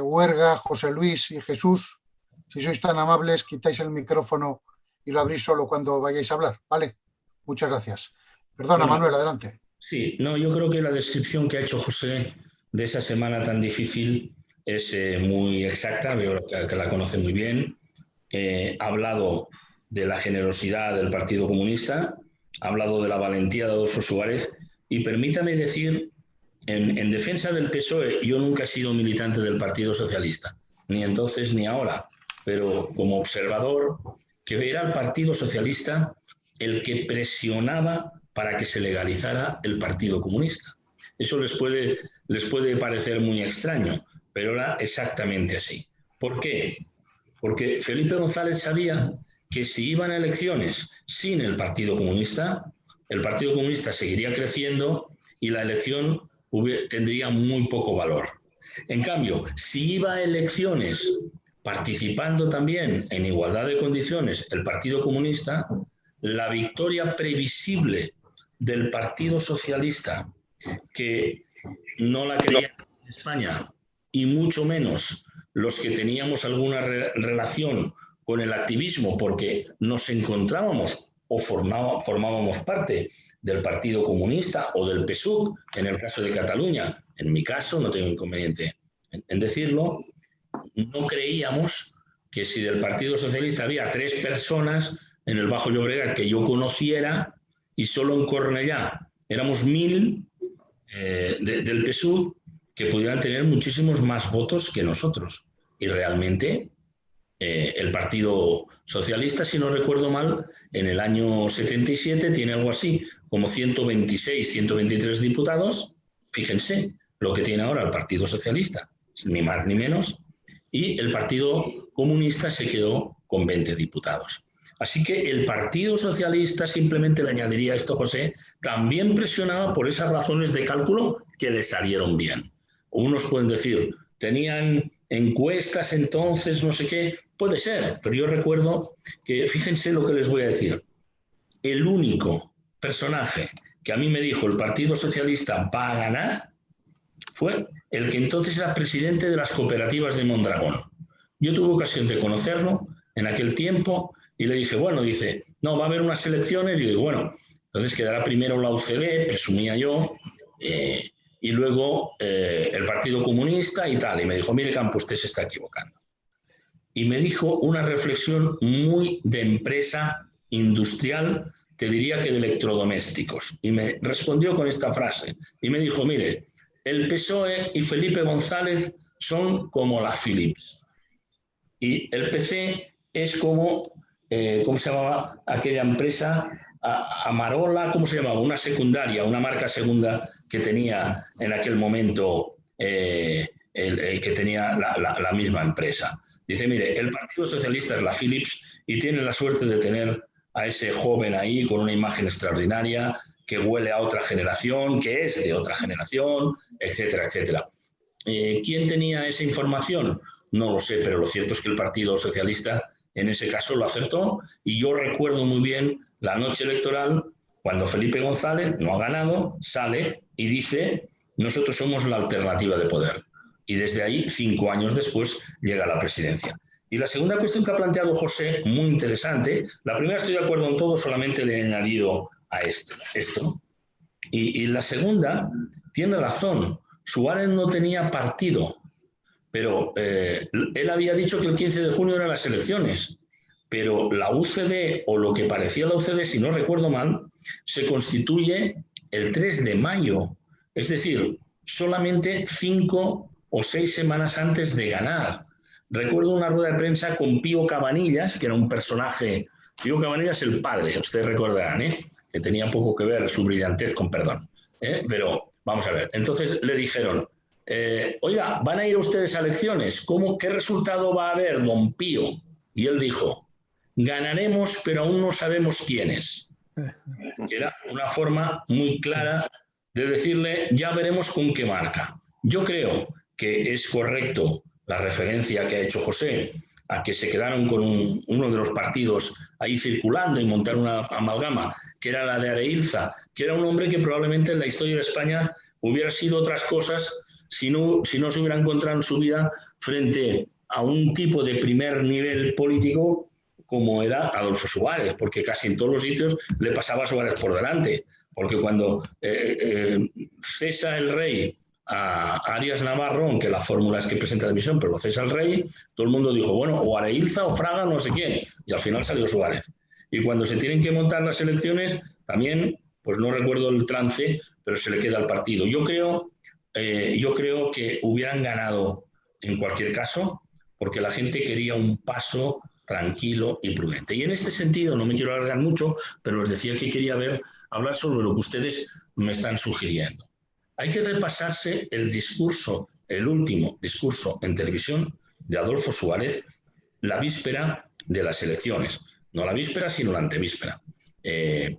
Huerga, José Luis y Jesús, si sois tan amables, quitáis el micrófono y lo abrís solo cuando vayáis a hablar, ¿vale? Muchas gracias. Perdona, Bueno, Manuel, adelante. Sí, no, yo creo que la descripción que ha hecho José de esa semana tan difícil es muy exacta, veo que la conoce muy bien. Ha hablado de la generosidad del Partido Comunista, ha hablado de la valentía de Adolfo Suárez, y permítame decir, en defensa del PSOE, yo nunca he sido militante del Partido Socialista, ni entonces ni ahora, pero como observador, que era el Partido Socialista el que presionaba para que se legalizara el Partido Comunista. Eso les puede parecer muy extraño, pero era exactamente así. ¿Por qué? Porque Felipe González sabía que si iban a elecciones sin el Partido Comunista seguiría creciendo y la elección tendría muy poco valor. En cambio, si iba a elecciones participando también en igualdad de condiciones el Partido Comunista, la victoria previsible del Partido Socialista, que no la quería en España, y mucho menos los que teníamos alguna relación con el activismo porque nos encontrábamos o formábamos parte del Partido Comunista o del PSUC, en el caso de Cataluña. En mi caso, no tengo inconveniente en decirlo, no creíamos que si del Partido Socialista había 3 personas en el Bajo Llobregat que yo conociera, y solo en Cornellá éramos 1000 del PSUV, que pudieran tener muchísimos más votos que nosotros. Y realmente el Partido Socialista, si no recuerdo mal, en el año 77 tiene algo así como 126, 123 diputados. Fíjense lo que tiene ahora el Partido Socialista, ni más ni menos. Y el Partido Comunista se quedó con 20 diputados. Así que el Partido Socialista, simplemente le añadiría esto, José, también presionaba por esas razones de cálculo que le salieron bien. Unos pueden decir, tenían encuestas entonces, no sé qué, puede ser, pero yo recuerdo que, fíjense lo que les voy a decir, el único personaje que a mí me dijo el Partido Socialista va a ganar fue el que entonces era presidente de las cooperativas de Mondragón. Yo tuve ocasión de conocerlo en aquel tiempo y le dije, bueno, dice, no, va a haber unas elecciones, y digo, bueno, entonces quedará primero la UCD, presumía yo, y luego el Partido Comunista y tal. Y me dijo, mire, Campo, usted se está equivocando. Y me dijo una reflexión muy de empresa industrial, te diría que de electrodomésticos. Y me respondió con esta frase. Y me dijo, mire, el PSOE y Felipe González son como la Philips. Y el PC es como, ¿cómo se llamaba aquella empresa? Amarola, ¿cómo se llamaba? Una secundaria, una marca segunda que tenía en aquel momento, que tenía la misma empresa. Dice, mire, el Partido Socialista es la Philips y tiene la suerte de tener a ese joven ahí con una imagen extraordinaria, que huele a otra generación, que es de otra generación, etcétera, etcétera. ¿Quién tenía esa información? No lo sé, pero lo cierto es que el Partido Socialista en ese caso lo acertó, y yo recuerdo muy bien la noche electoral cuando Felipe González no ha ganado, sale y dice, nosotros somos la alternativa de poder. Y desde ahí, 5 años después, llega a la presidencia. Y la segunda cuestión que ha planteado José, muy interesante, la primera estoy de acuerdo en todo, solamente le he añadido a esto. Y la segunda, tiene razón, Suárez no tenía partido, pero él había dicho que el 15 de junio eran las elecciones, pero la UCD, o lo que parecía la UCD, si no recuerdo mal, se constituye el 3 de mayo, es decir, solamente 5 o 6 semanas antes de ganar. Recuerdo una rueda de prensa con Pío Cabanillas, que era un personaje Diego Cabanillas el padre, ustedes recordarán, que tenía poco que ver su brillantez con perdón. Pero vamos a ver, entonces le dijeron, oiga, ¿van a ir ustedes a elecciones? ¿Qué resultado va a haber, don Pío? Y él dijo, ganaremos, pero aún no sabemos quiénes. Era una forma muy clara de decirle, ya veremos con qué marca. Yo creo que es correcto la referencia que ha hecho José a que se quedaron con uno de los partidos ahí circulando y montaron una amalgama, que era la de Areilza, que era un hombre que probablemente en la historia de España hubiera sido otras cosas si no se hubiera encontrado en su vida frente a un tipo de primer nivel político como era Adolfo Suárez, porque casi en todos los sitios le pasaba a Suárez por delante, porque cuando cesa el rey a Arias Navarro, aunque la fórmula es que presenta dimisión, pero lo cesa el rey, todo el mundo dijo, bueno, o Areilza o Fraga, no sé quién, y al final salió Suárez. Y cuando se tienen que montar las elecciones, también, pues no recuerdo el trance, pero se le queda al partido. Yo creo que hubieran ganado en cualquier caso, porque la gente quería un paso tranquilo y prudente. Y en este sentido, no me quiero alargar mucho, pero les decía que quería hablar sobre lo que ustedes me están sugiriendo. Hay que repasarse el último discurso en televisión de Adolfo Suárez, la víspera de las elecciones. No la víspera, sino la antevíspera. Le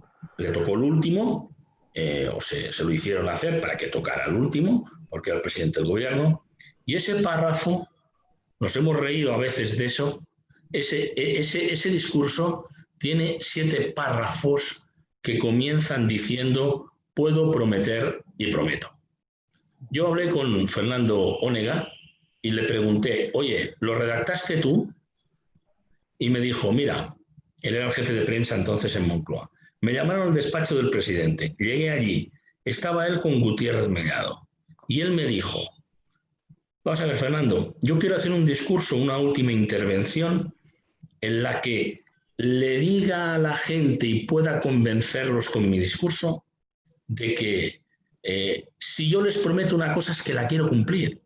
tocó el último, o se lo hicieron hacer para que tocara el último, porque era el presidente del gobierno, y ese párrafo, nos hemos reído a veces de eso, ese discurso tiene 7 párrafos que comienzan diciendo puedo prometer y prometo. Yo hablé con Fernando Onega y le pregunté, oye, ¿lo redactaste tú? Y me dijo, mira, él era el jefe de prensa entonces en Moncloa. Me llamaron al despacho del presidente, llegué allí, estaba él con Gutiérrez Mellado y él me dijo, vamos a ver, Fernando, yo quiero hacer un discurso, una última intervención en la que le diga a la gente y pueda convencerlos con mi discurso de que si yo les prometo una cosa es que la quiero cumplir,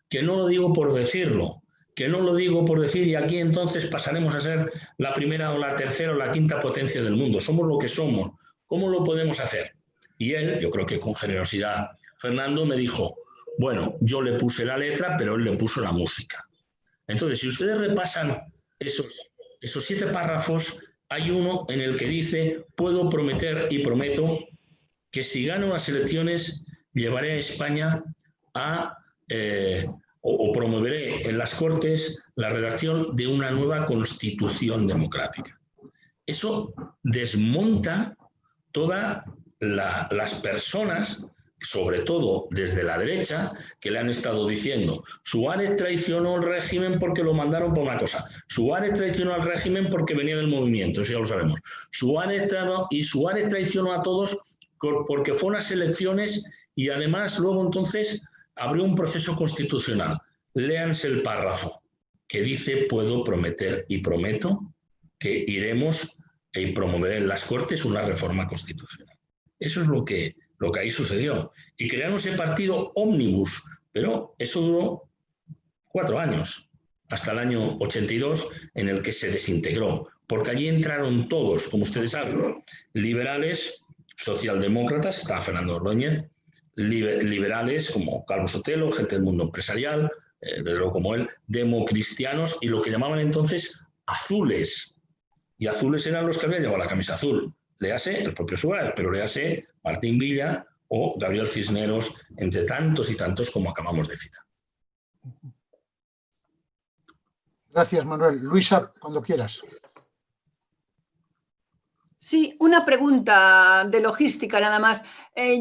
que no lo digo por decirlo, que no lo digo por decir y aquí entonces pasaremos a ser la primera o la tercera o la quinta potencia del mundo. Somos lo que somos. ¿Cómo lo podemos hacer? Y él, yo creo que con generosidad, Fernando me dijo, bueno, yo le puse la letra, pero él le puso la música. Entonces, si ustedes repasan esos 7 párrafos, hay uno en el que dice, puedo prometer y prometo que si gano las elecciones llevaré a España o promoveré en las Cortes la redacción de una nueva Constitución democrática. Eso desmonta todas las personas, sobre todo desde la derecha, que le han estado diciendo Suárez traicionó el régimen porque lo mandaron por una cosa, Suárez traicionó al régimen porque venía del movimiento, eso ya lo sabemos, Suárez traicionó a todos porque fue unas elecciones y además luego entonces abrió un proceso constitucional. Léanse el párrafo que dice puedo prometer y prometo que iremos y promover en las Cortes una reforma constitucional. Eso es lo que ahí sucedió. Y crearon ese partido ómnibus, pero eso duró 4 años, hasta el año 82, en el que se desintegró, porque allí entraron todos, como ustedes saben, liberales, socialdemócratas, estaba Fernando Ordóñez, liberales como Calvo Sotelo, gente del mundo empresarial, desde luego como él, democristianos y lo que llamaban entonces azules. Y azules eran los que habían llevado la camisa azul. Léase el propio Suárez, pero léase Martín Villa o Gabriel Cisneros, entre tantos y tantos como acabamos de citar. Gracias, Manuel. Luisa, cuando quieras. Sí, una pregunta de logística nada más.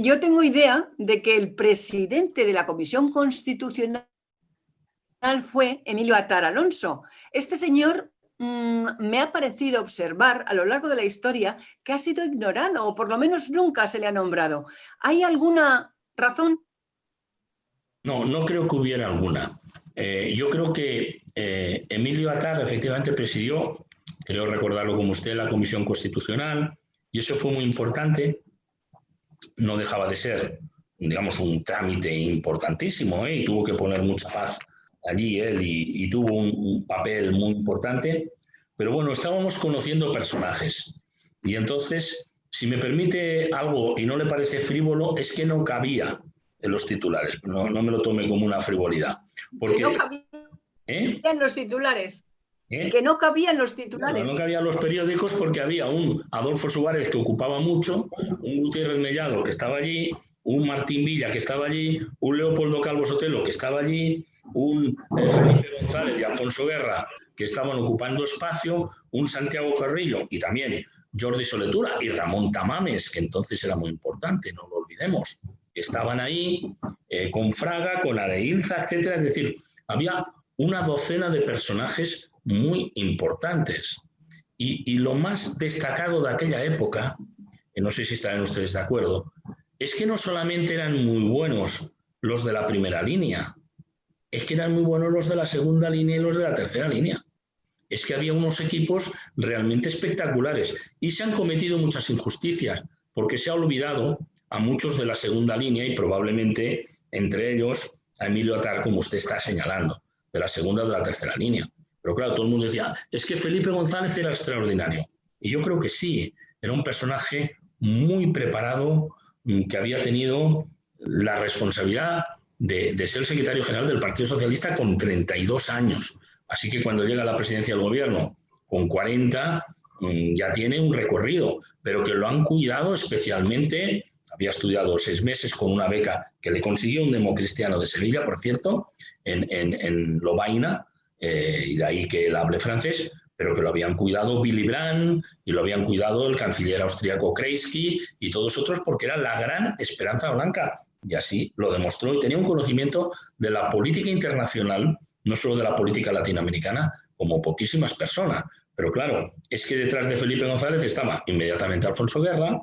Yo tengo idea de que el presidente de la Comisión Constitucional fue Emilio Atar Alonso. Este señor me ha parecido observar a lo largo de la historia que ha sido ignorado o por lo menos nunca se le ha nombrado. ¿Hay alguna razón? No, no creo que hubiera alguna. Yo creo que Emilio Atar efectivamente presidió, creo recordarlo como usted, la Comisión Constitucional, y eso fue muy importante. No dejaba de ser, digamos, un trámite importantísimo, y tuvo que poner mucha paz allí él y tuvo un papel muy importante, Pero bueno, estábamos conociendo personajes. Y entonces, si me permite algo y no le parece frívolo, es que no cabía en los titulares. No me lo tome como una frivolidad. Porque, que no cabía en los titulares. Que no cabían los titulares. No cabían los periódicos porque había un Adolfo Suárez que ocupaba mucho, un Gutiérrez Mellado que estaba allí, un Martín Villa que estaba allí, un Leopoldo Calvo Sotelo que estaba allí, un Felipe González y Alfonso Guerra que estaban ocupando espacio, un Santiago Carrillo y también Jordi Soletura y Ramón Tamames, que entonces era muy importante, no lo olvidemos, que estaban ahí con Fraga, con Areilza, etcétera. Es decir, había una docena de personajes muy importantes. Y lo más destacado de aquella época, no sé si estarán ustedes de acuerdo, es que no solamente eran muy buenos los de la primera línea, es que eran muy buenos los de la segunda línea y los de la tercera línea. Es que había unos equipos realmente espectaculares y se han cometido muchas injusticias porque se ha olvidado a muchos de la segunda línea y probablemente entre ellos a Emilio Atar, como usted está señalando, de la segunda o de la tercera línea. Pero claro, todo el mundo decía, es que Felipe González era extraordinario. Y yo creo que sí, era un personaje muy preparado que había tenido la responsabilidad de ser secretario general del Partido Socialista con 32 años. Así que cuando llega a la presidencia del gobierno con 40, ya tiene un recorrido, pero que lo han cuidado especialmente. Había estudiado 6 meses con una beca que le consiguió un democristiano de Sevilla, por cierto, en Lovaina, y de ahí que él hable francés, pero que lo habían cuidado Willy Brandt y lo habían cuidado el canciller austríaco Kreisky y todos otros porque era la gran esperanza blanca. Y así lo demostró y tenía un conocimiento de la política internacional, no solo de la política latinoamericana, como poquísimas personas. Pero claro, es que detrás de Felipe González estaba inmediatamente Alfonso Guerra,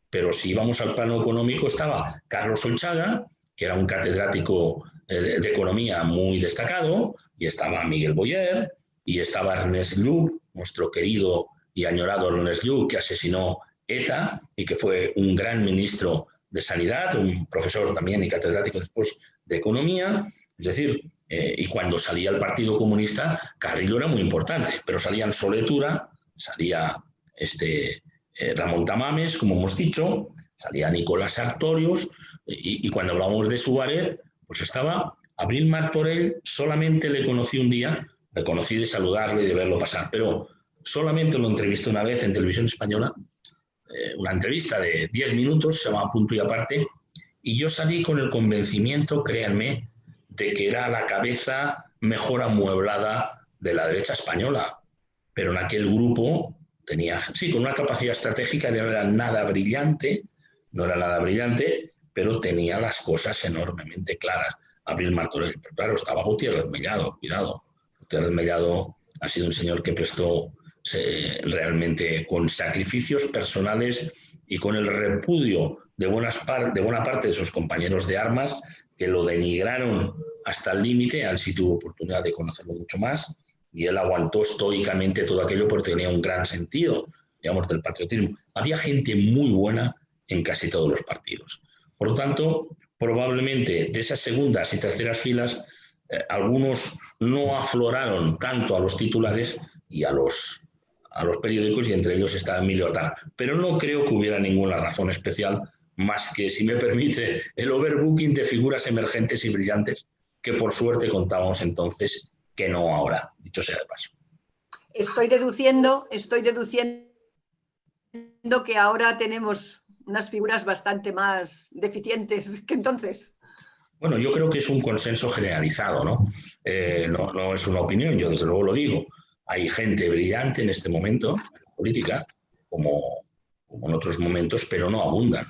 pero si íbamos al plano económico estaba Carlos Olchaga, que era un catedrático de economía muy destacado, y estaba Miguel Boyer, y estaba Ernest Lluch, nuestro querido y añorado Ernest Lluch, que asesinó ETA y que fue un gran ministro de Sanidad, un profesor también y catedrático después de Economía. Es decir, y cuando salía el Partido Comunista, Carrillo era muy importante, pero salían Soletura, salía Ramón Tamames, como hemos dicho, salía Nicolás Sartorius, y cuando hablamos de Suárez, pues estaba Abril Martorell. Solamente le conocí un día, le conocí de saludarle y de verlo pasar, pero solamente lo entrevisté una vez en Televisión Española, una entrevista de 10 minutos, se llamaba Punto y Aparte, y yo salí con el convencimiento, créanme, de que era la cabeza mejor amueblada de la derecha española, pero en aquel grupo tenía, sí, con una capacidad estratégica, no era nada brillante, pero tenía las cosas enormemente claras. Abril Martorell, pero claro, estaba Gutiérrez Mellado, cuidado. Gutiérrez Mellado ha sido un señor que prestó realmente con sacrificios personales y con el repudio de buena parte de sus compañeros de armas, que lo denigraron hasta el límite. Él sí tuvo oportunidad de conocerlo mucho más y él aguantó estoicamente todo aquello porque tenía un gran sentido, digamos, del patriotismo. Había gente muy buena en casi todos los partidos. Por lo tanto, probablemente de esas segundas y terceras filas, algunos no afloraron tanto a los titulares y a los periódicos, y entre ellos está Emilio Atar. Pero no creo que hubiera ninguna razón especial más que, si me permite, el overbooking de figuras emergentes y brillantes que por suerte contábamos entonces, que no ahora, dicho sea de paso. Estoy deduciendo que ahora tenemos unas figuras bastante más deficientes que entonces. Bueno, yo creo que es un consenso generalizado, ¿no? No es una opinión, yo desde luego lo digo. Hay gente brillante en este momento, en la política, como en otros momentos, pero no abundan.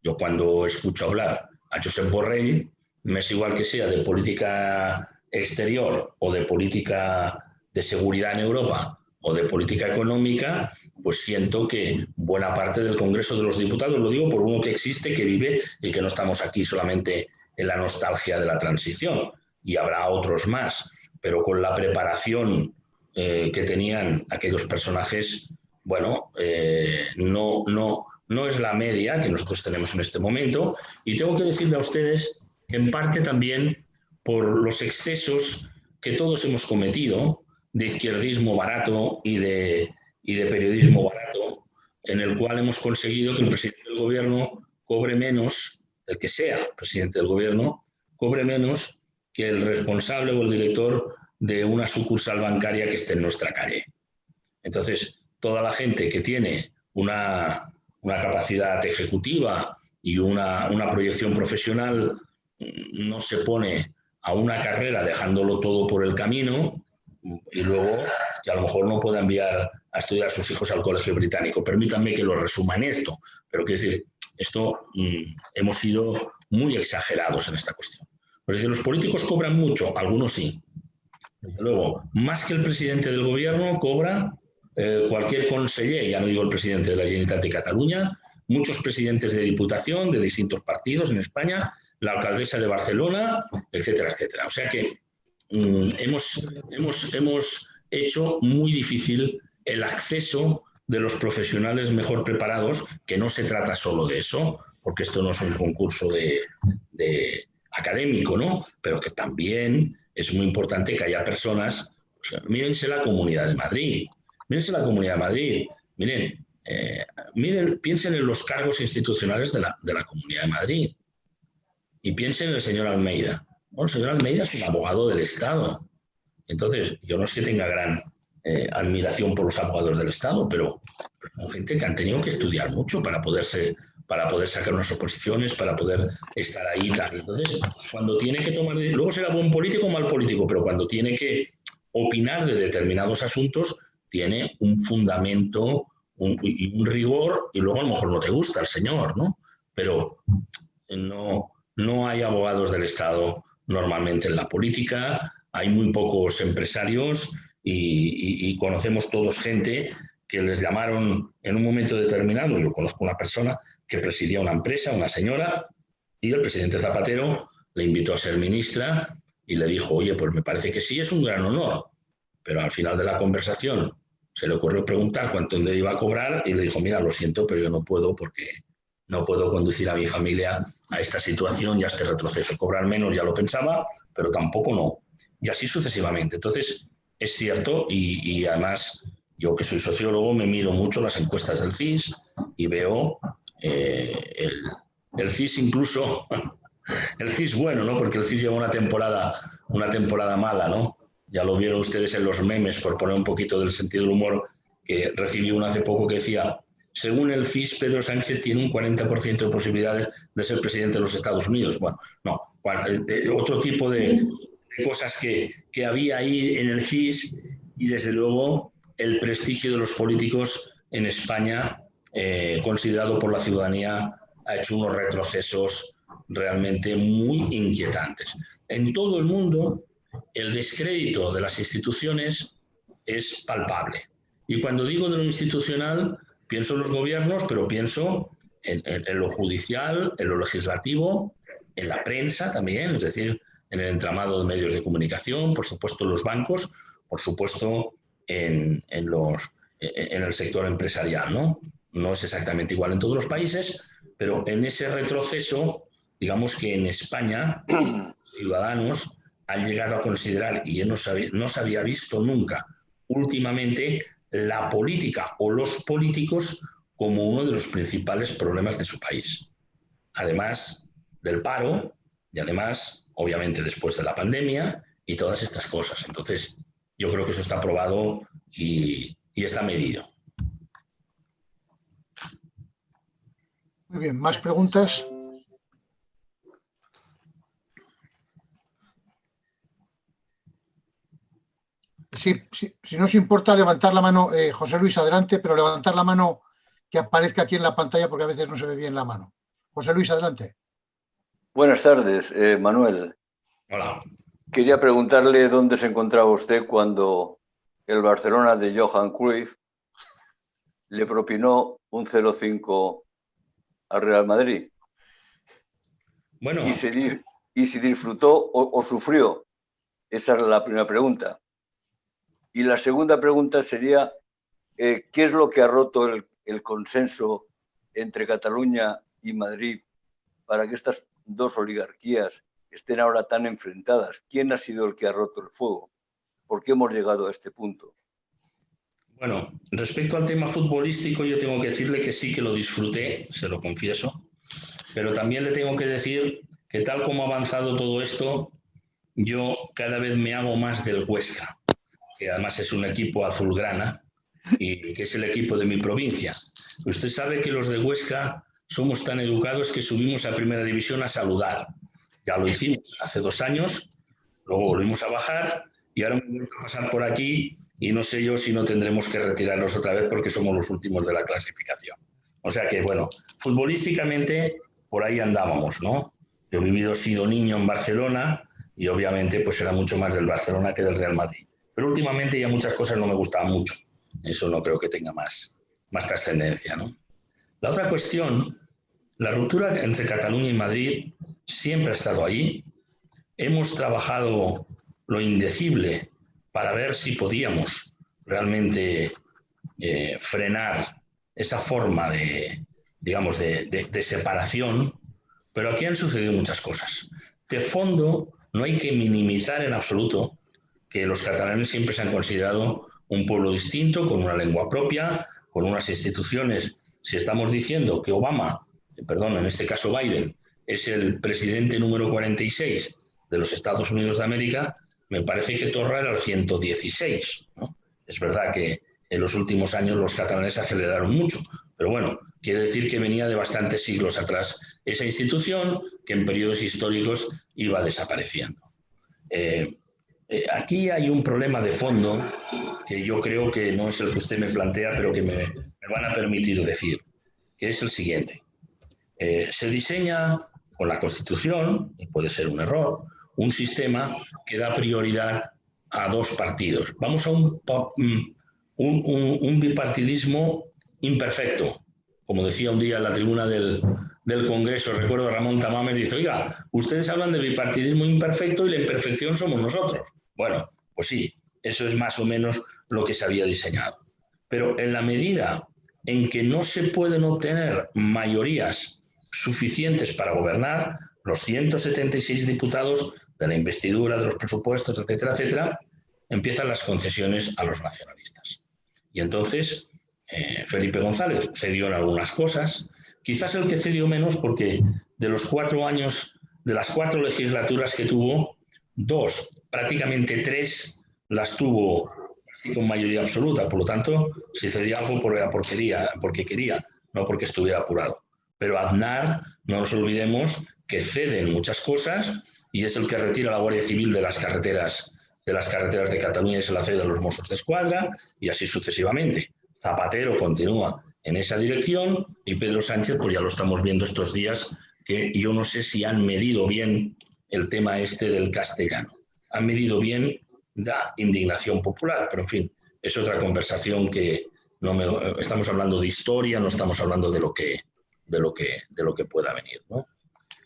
Yo cuando escucho hablar a Josep Borrell, me es igual que sea de política exterior o de política de seguridad en Europa o de política económica, pues siento que buena parte del Congreso de los Diputados, lo digo por uno que existe, que vive y que no estamos aquí solamente en la nostalgia de la transición, y habrá otros más, pero con la preparación que tenían aquellos personajes, bueno, no es la media que nosotros tenemos en este momento, y tengo que decirle a ustedes que en parte también por los excesos que todos hemos cometido de izquierdismo barato y de periodismo barato, en el cual hemos conseguido que el presidente del gobierno cobre menos, el que sea presidente del gobierno, cobre menos que el responsable o el director de una sucursal bancaria que esté en nuestra calle. Entonces, toda la gente que tiene una capacidad ejecutiva y una proyección profesional no se pone a una carrera dejándolo todo por el camino y luego que a lo mejor no pueda enviar a estudiar a sus hijos al colegio británico. Permítanme que lo resuma en esto, pero quiero decir, esto hemos sido muy exagerados en esta cuestión. Pues los políticos cobran mucho, algunos sí. Desde luego, más que el presidente del gobierno cobra cualquier conseller, ya no digo el presidente de la Generalitat de Cataluña, muchos presidentes de diputación de distintos partidos en España, la alcaldesa de Barcelona, etcétera, etcétera. O sea que hemos hecho muy difícil el acceso de los profesionales mejor preparados, que no se trata solo de eso, porque esto no es un concurso de académico, ¿no? Pero que también es muy importante que haya personas, o sea, mírense la Comunidad de Madrid, mírense la Comunidad de Madrid, miren, piensen en los cargos institucionales de la Comunidad de Madrid y piensen en el señor Almeida. Bueno, el señor Almeida es un abogado del Estado. Entonces, yo no es que tenga gran admiración por los abogados del Estado, pero son gente que han tenido que estudiar mucho para poder sacar unas oposiciones, para poder estar ahí y tal. Entonces, cuando tiene que tomar... Luego será buen político o mal político, pero cuando tiene que opinar de determinados asuntos, tiene un fundamento y un rigor, y luego a lo mejor no te gusta el señor, ¿no? Pero no hay abogados del Estado normalmente en la política, hay muy pocos empresarios y conocemos todos gente que les llamaron en un momento determinado. Yo conozco una persona que presidía una empresa, una señora, y el presidente Zapatero le invitó a ser ministra y le dijo, oye, pues me parece que sí, es un gran honor. Pero al final de la conversación se le ocurrió preguntar cuánto le iba a cobrar y le dijo, mira, lo siento, pero yo no puedo porque no puedo conducir a mi familia a esta situación y a este retroceso. Cobrar menos ya lo pensaba, pero tampoco no. Y así sucesivamente. Entonces, es cierto, y además yo que soy sociólogo me miro mucho las encuestas del CIS y veo el CIS incluso, el CIS bueno, ¿no? Porque el CIS lleva una temporada mala, ¿no? Ya lo vieron ustedes en los memes, por poner un poquito del sentido del humor, que recibí uno hace poco que decía, según el CIS, Pedro Sánchez tiene un 40% de posibilidades de ser presidente de los Estados Unidos. Bueno, no, otro tipo de cosas que había ahí en el CIS y desde luego el prestigio de los políticos en España, considerado por la ciudadanía, ha hecho unos retrocesos realmente muy inquietantes. En todo el mundo, el descrédito de las instituciones es palpable. Y cuando digo de lo institucional, pienso en los gobiernos, pero pienso en lo judicial, en lo legislativo, en la prensa también, es decir, en el entramado de medios de comunicación, por supuesto en los bancos, por supuesto en el sector empresarial, ¿no? No es exactamente igual en todos los países, pero en ese retroceso, digamos que en España, ciudadanos han llegado a considerar, y no se había visto nunca últimamente, la política o los políticos como uno de los principales problemas de su país. Además del paro y además, obviamente, después de la pandemia y todas estas cosas. Entonces, yo creo que eso está probado y está medido. Muy bien, ¿más preguntas? Sí, si no os importa levantar la mano, José Luis, adelante, pero levantar la mano que aparezca aquí en la pantalla porque a veces no se ve bien la mano. José Luis, adelante. Buenas tardes, Manuel. Hola. Quería preguntarle dónde se encontraba usted cuando el Barcelona de Johan Cruyff le propinó un 0,5 al Real Madrid. Bueno. Y si disfrutó o sufrió. Esa es la primera pregunta. Y la segunda pregunta sería, ¿qué es lo que ha roto el consenso entre Cataluña y Madrid para que estas dos oligarquías estén ahora tan enfrentadas? ¿Quién ha sido el que ha roto el fuego? por qué hemos llegado a este punto. Bueno, respecto al tema futbolístico, yo tengo que decirle que sí que lo disfruté, se lo confieso, pero también le tengo que decir que tal como ha avanzado todo esto, yo cada vez me hago más del Huesca, que además es un equipo azulgrana y que es el equipo de mi provincia. Usted sabe que los de Huesca somos tan educados que subimos a Primera División a saludar. Ya lo hicimos hace 2 años, luego volvimos a bajar y ahora me he vuelto a pasar por aquí y no sé yo si no tendremos que retirarnos otra vez porque somos los últimos de la clasificación. O sea que, bueno, futbolísticamente por ahí andábamos, ¿no? Yo he sido niño en Barcelona y obviamente pues era mucho más del Barcelona que del Real Madrid. Pero últimamente ya muchas cosas no me gustaban mucho. Eso no creo que tenga más trascendencia, ¿no? La otra cuestión, la ruptura entre Cataluña y Madrid siempre ha estado ahí. Hemos trabajado lo indecible para ver si podíamos realmente frenar esa forma de, digamos, de separación, pero aquí han sucedido muchas cosas. De fondo, no hay que minimizar en absoluto que los catalanes siempre se han considerado un pueblo distinto, con una lengua propia, con unas instituciones. Si estamos diciendo que Obama, perdón, en este caso Biden, es el presidente número 46 de los Estados Unidos de América, me parece que Torra era el 116, ¿no? Es verdad que en los últimos años los catalanes aceleraron mucho, pero bueno, quiere decir que venía de bastantes siglos atrás esa institución que en periodos históricos iba desapareciendo. Aquí hay un problema de fondo que yo creo que no es el que usted me plantea, pero que me van a permitir decir, que es el siguiente. Se diseña con la Constitución, y puede ser un error, un sistema que da prioridad a 2 partidos. Vamos a un bipartidismo imperfecto. Como decía un día en la tribuna del Congreso, recuerdo a Ramón Tamames, dice, oiga, ustedes hablan de bipartidismo imperfecto y la imperfección somos nosotros. Bueno, pues sí, eso es más o menos lo que se había diseñado. Pero en la medida en que no se pueden obtener mayorías suficientes para gobernar, los 176 diputados de la investidura, de los presupuestos, etcétera, etcétera, empiezan las concesiones a los nacionalistas. Y entonces Felipe González cedió en algunas cosas, quizás el que cedió menos porque de los 4 años, de las 4 legislaturas que tuvo, 2, prácticamente 3, las tuvo con mayoría absoluta. Por lo tanto, si cedía algo porque quería, no porque estuviera apurado. Pero Aznar, no nos olvidemos que cede en muchas cosas y es el que retira la Guardia Civil de las carreteras de Cataluña y se la cede a los Mossos de Escuadra y así sucesivamente. Zapatero continúa en esa dirección y Pedro Sánchez, pues ya lo estamos viendo estos días, que yo no sé si han medido bien el tema este del castellano. Han medido bien la indignación popular, pero en fin, es otra conversación que estamos hablando de historia, no estamos hablando de lo que pueda venir, ¿no?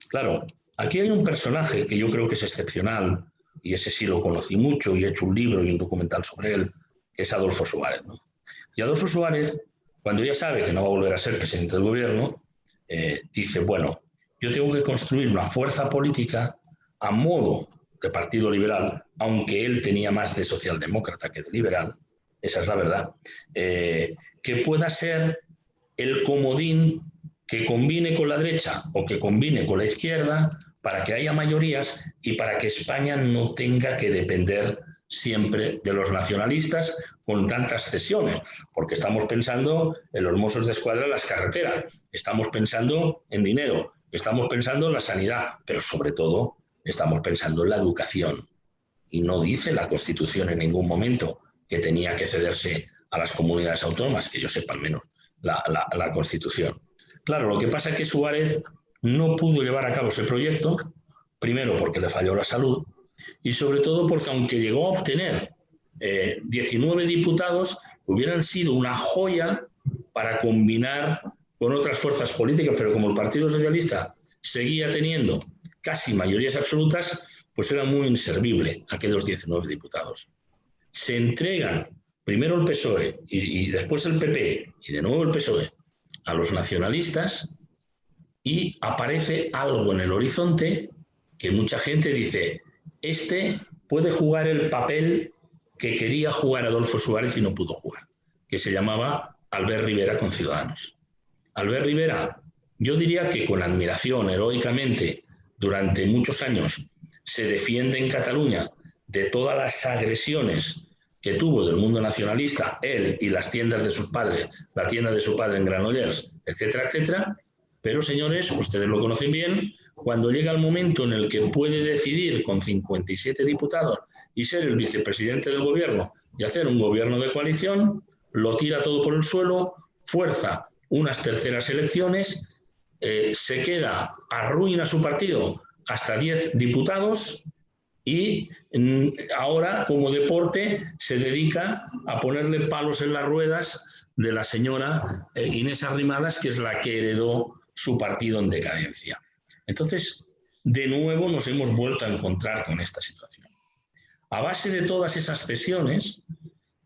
Claro, aquí hay un personaje que yo creo que es excepcional, y ese sí lo conocí mucho y he hecho un libro y un documental sobre él, que es Adolfo Suárez, ¿no? Y Adolfo Suárez, cuando ya sabe que no va a volver a ser presidente del gobierno, dice, bueno, yo tengo que construir una fuerza política a modo de Partido Liberal, aunque él tenía más de socialdemócrata que de liberal, esa es la verdad, que pueda ser el comodín que combine con la derecha o que combine con la izquierda para que haya mayorías y para que España no tenga que depender siempre de los nacionalistas con tantas cesiones, porque estamos pensando en los Mossos de Escuadra, las carreteras, estamos pensando en dinero, estamos pensando en la sanidad, pero sobre todo estamos pensando en la educación. Y no dice la Constitución en ningún momento que tenía que cederse a las comunidades autónomas, que yo sepa al menos la Constitución. Claro, lo que pasa es que Suárez no pudo llevar a cabo ese proyecto, primero porque le falló la salud y sobre todo porque aunque llegó a obtener 19 diputados, hubieran sido una joya para combinar con otras fuerzas políticas, pero como el Partido Socialista seguía teniendo casi mayorías absolutas, pues era muy inservible aquellos 19 diputados. Se entregan primero el PSOE y después el PP y de nuevo el PSOE a los nacionalistas y aparece algo en el horizonte que mucha gente dice, este puede jugar el papel que quería jugar Adolfo Suárez y no pudo jugar, que se llamaba Albert Rivera con Ciudadanos. Albert Rivera, yo diría que con admiración, heroicamente, durante muchos años, se defiende en Cataluña de todas las agresiones que tuvo del mundo nacionalista, él y las tiendas de sus padres, la tienda de su padre en Granollers, etcétera, etcétera. Pero, señores, ustedes lo conocen bien, cuando llega el momento en el que puede decidir con 57 diputados y ser el vicepresidente del gobierno y hacer un gobierno de coalición, lo tira todo por el suelo, fuerza unas terceras elecciones, se queda, arruina su partido hasta 10 diputados y ahora, como deporte, se dedica a ponerle palos en las ruedas de la señora Inés Arrimadas, que es la que heredó su partido en decadencia. Entonces, de nuevo nos hemos vuelto a encontrar con esta situación. A base de todas esas cesiones,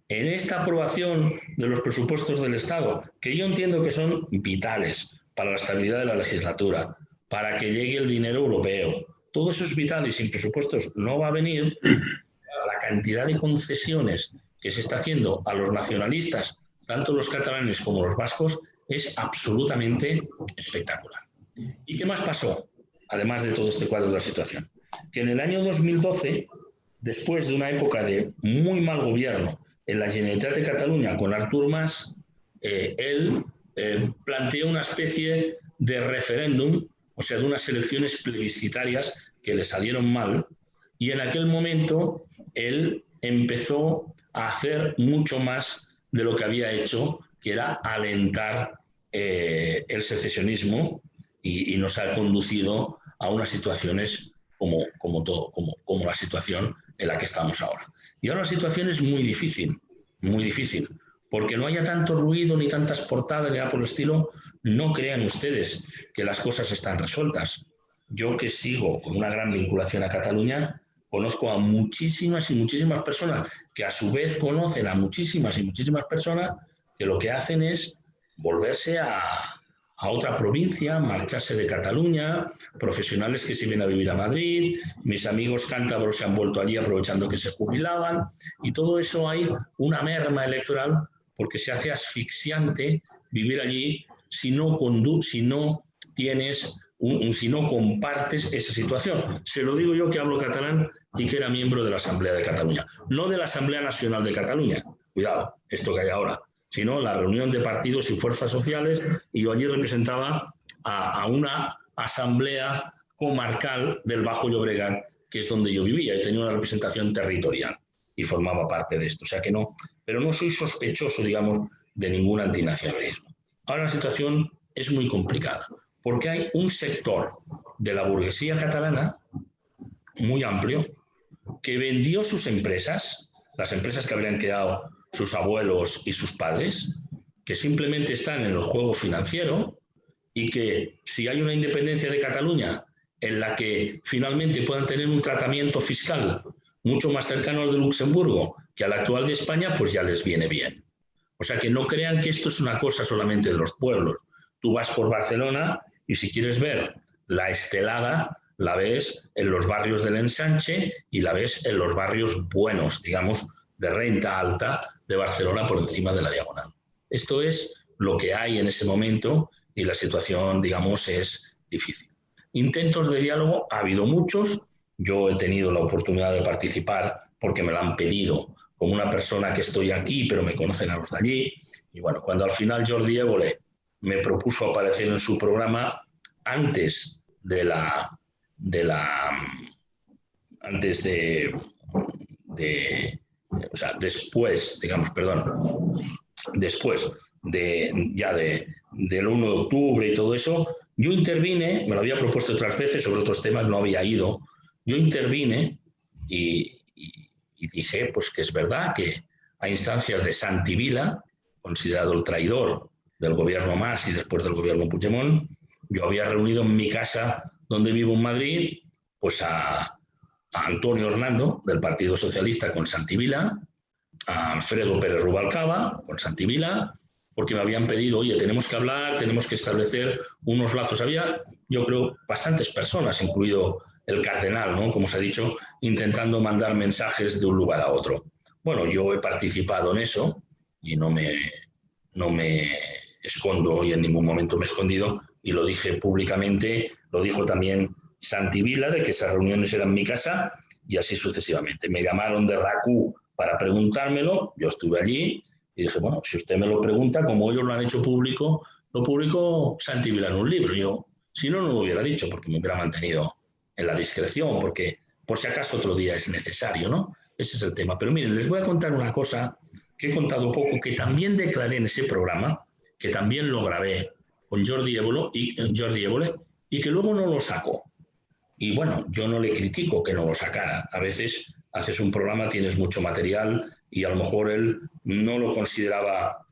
en esta aprobación de los presupuestos del Estado, que yo entiendo que son vitales para la estabilidad de la legislatura, para que llegue el dinero europeo, todo eso es vital y sin presupuestos no va a venir. La cantidad de concesiones que se está haciendo a los nacionalistas, tanto los catalanes como los vascos, es absolutamente espectacular. ¿Y qué más pasó, además de todo este cuadro de la situación? Que en el año 2012, después de una época de muy mal gobierno en la Generalitat de Cataluña con Artur Mas, él planteó una especie de referéndum, o sea, de unas elecciones plebiscitarias que le salieron mal, y en aquel momento él empezó a hacer mucho más de lo que había hecho, que era alentar el secesionismo, y nos ha conducido a unas situaciones como la situación en la que estamos ahora. Y ahora la situación es muy difícil, porque no haya tanto ruido, ni tantas portadas, ni nada por el estilo. No crean ustedes que las cosas están resueltas. Yo, que sigo con una gran vinculación a Cataluña, conozco a muchísimas y muchísimas personas que a su vez conocen a muchísimas y muchísimas personas que lo que hacen es volverse a otra provincia, marcharse de Cataluña, profesionales que se vienen a vivir a Madrid, mis amigos cántabros se han vuelto allí aprovechando que se jubilaban, y todo eso hay una merma electoral porque se hace asfixiante vivir allí si no compartes esa situación. Se lo digo yo, que hablo catalán y que era miembro de la Asamblea de Cataluña, no de la Asamblea Nacional de Cataluña, cuidado, esto que hay ahora, sino la reunión de partidos y fuerzas sociales, y yo allí representaba a una asamblea comarcal del Bajo Llobregat, que es donde yo vivía, y tenía una representación territorial y formaba parte de esto. O sea que no, pero no soy sospechoso, digamos, de ningún antinacionalismo. Ahora la situación es muy complicada, porque hay un sector de la burguesía catalana muy amplio que vendió sus empresas, las empresas que habrían creado sus abuelos y sus padres, que simplemente están en el juego financiero, y que si hay una independencia de Cataluña en la que finalmente puedan tener un tratamiento fiscal mucho más cercano al de Luxemburgo que al actual de España, pues ya les viene bien. O sea que no crean que esto es una cosa solamente de los pueblos. Tú vas por Barcelona y si quieres ver la estelada, la ves en los barrios del Ensanche y la ves en los barrios buenos, digamos, de renta alta de Barcelona, por encima de la Diagonal. Esto es lo que hay en ese momento y la situación, digamos, es difícil. Intentos de diálogo ha habido muchos. Yo he tenido la oportunidad de participar porque me lo han pedido, como una persona que estoy aquí, pero me conocen a los de allí. Y bueno, cuando al final Jordi Évole me propuso aparecer en su programa antes después, digamos, perdón, después del 1 de octubre y todo eso, yo intervine, me lo había propuesto otras veces, sobre otros temas no había ido, yo intervine y dije pues que es verdad que a instancias de Santi Vila, considerado el traidor del gobierno Mas y después del gobierno Puigdemont, yo había reunido en mi casa donde vivo en Madrid pues a Antonio Hernando del Partido Socialista con Santi Vila, a Alfredo Pérez Rubalcaba con Santi Vila, porque me habían pedido, oye, tenemos que hablar, tenemos que establecer unos lazos. Había, yo creo, bastantes personas, incluido el cardenal, ¿no? Como se ha dicho, intentando mandar mensajes de un lugar a otro. Bueno, yo he participado en eso y no me escondo y en ningún momento me he escondido y lo dije públicamente, lo dijo también Santi Vila, de que esas reuniones eran en mi casa y así sucesivamente. Me llamaron de RACU para preguntármelo, yo estuve allí y dije, bueno, si usted me lo pregunta, como ellos lo han hecho público, lo publicó Santi Vila en un libro. Yo, si no, no lo hubiera dicho porque me hubiera mantenido en la discreción, porque por si acaso otro día es necesario, ¿no? Ese es el tema. Pero miren, les voy a contar una cosa que he contado poco, que también declaré en ese programa, que también lo grabé con Jordi Évole y que luego no lo sacó. Y bueno, yo no le critico que no lo sacara. A veces haces un programa, tienes mucho material y a lo mejor él no lo consideraba,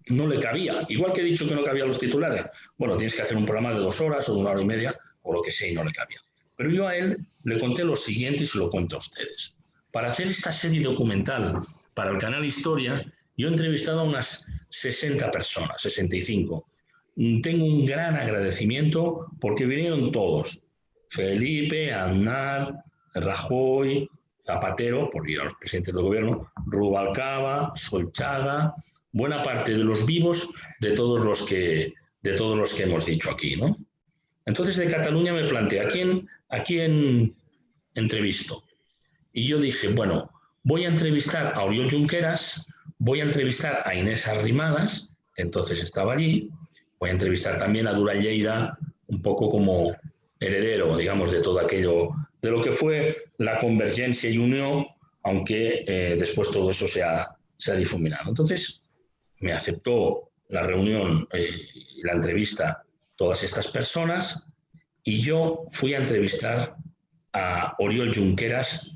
no le cabía. Igual que he dicho que no cabía los titulares. Bueno, tienes que hacer un programa de 2 horas o de 1 hora y media o lo que sea y no le cabía. Pero yo a él le conté lo siguiente y se lo cuento a ustedes. Para hacer esta serie documental para el canal Historia, yo he entrevistado a unas 60 personas, 65. Tengo un gran agradecimiento porque vinieron todos. Felipe, Aznar, Rajoy, Zapatero, por ir a los presidentes del gobierno, Rubalcaba, Solchaga, buena parte de los vivos de todos los que hemos dicho aquí, ¿no? Entonces de Cataluña me planteé, ¿a quién entrevisto? Y yo dije, bueno, voy a entrevistar a Oriol Junqueras, voy a entrevistar a Inés Arrimadas, que entonces estaba allí, voy a entrevistar también a Duran Lleida, un poco como heredero, digamos, de todo aquello, de lo que fue la Convergencia y Unión, aunque después todo eso se ha difuminado. Entonces, me aceptó la reunión y la entrevista todas estas personas y yo fui a entrevistar a Oriol Junqueras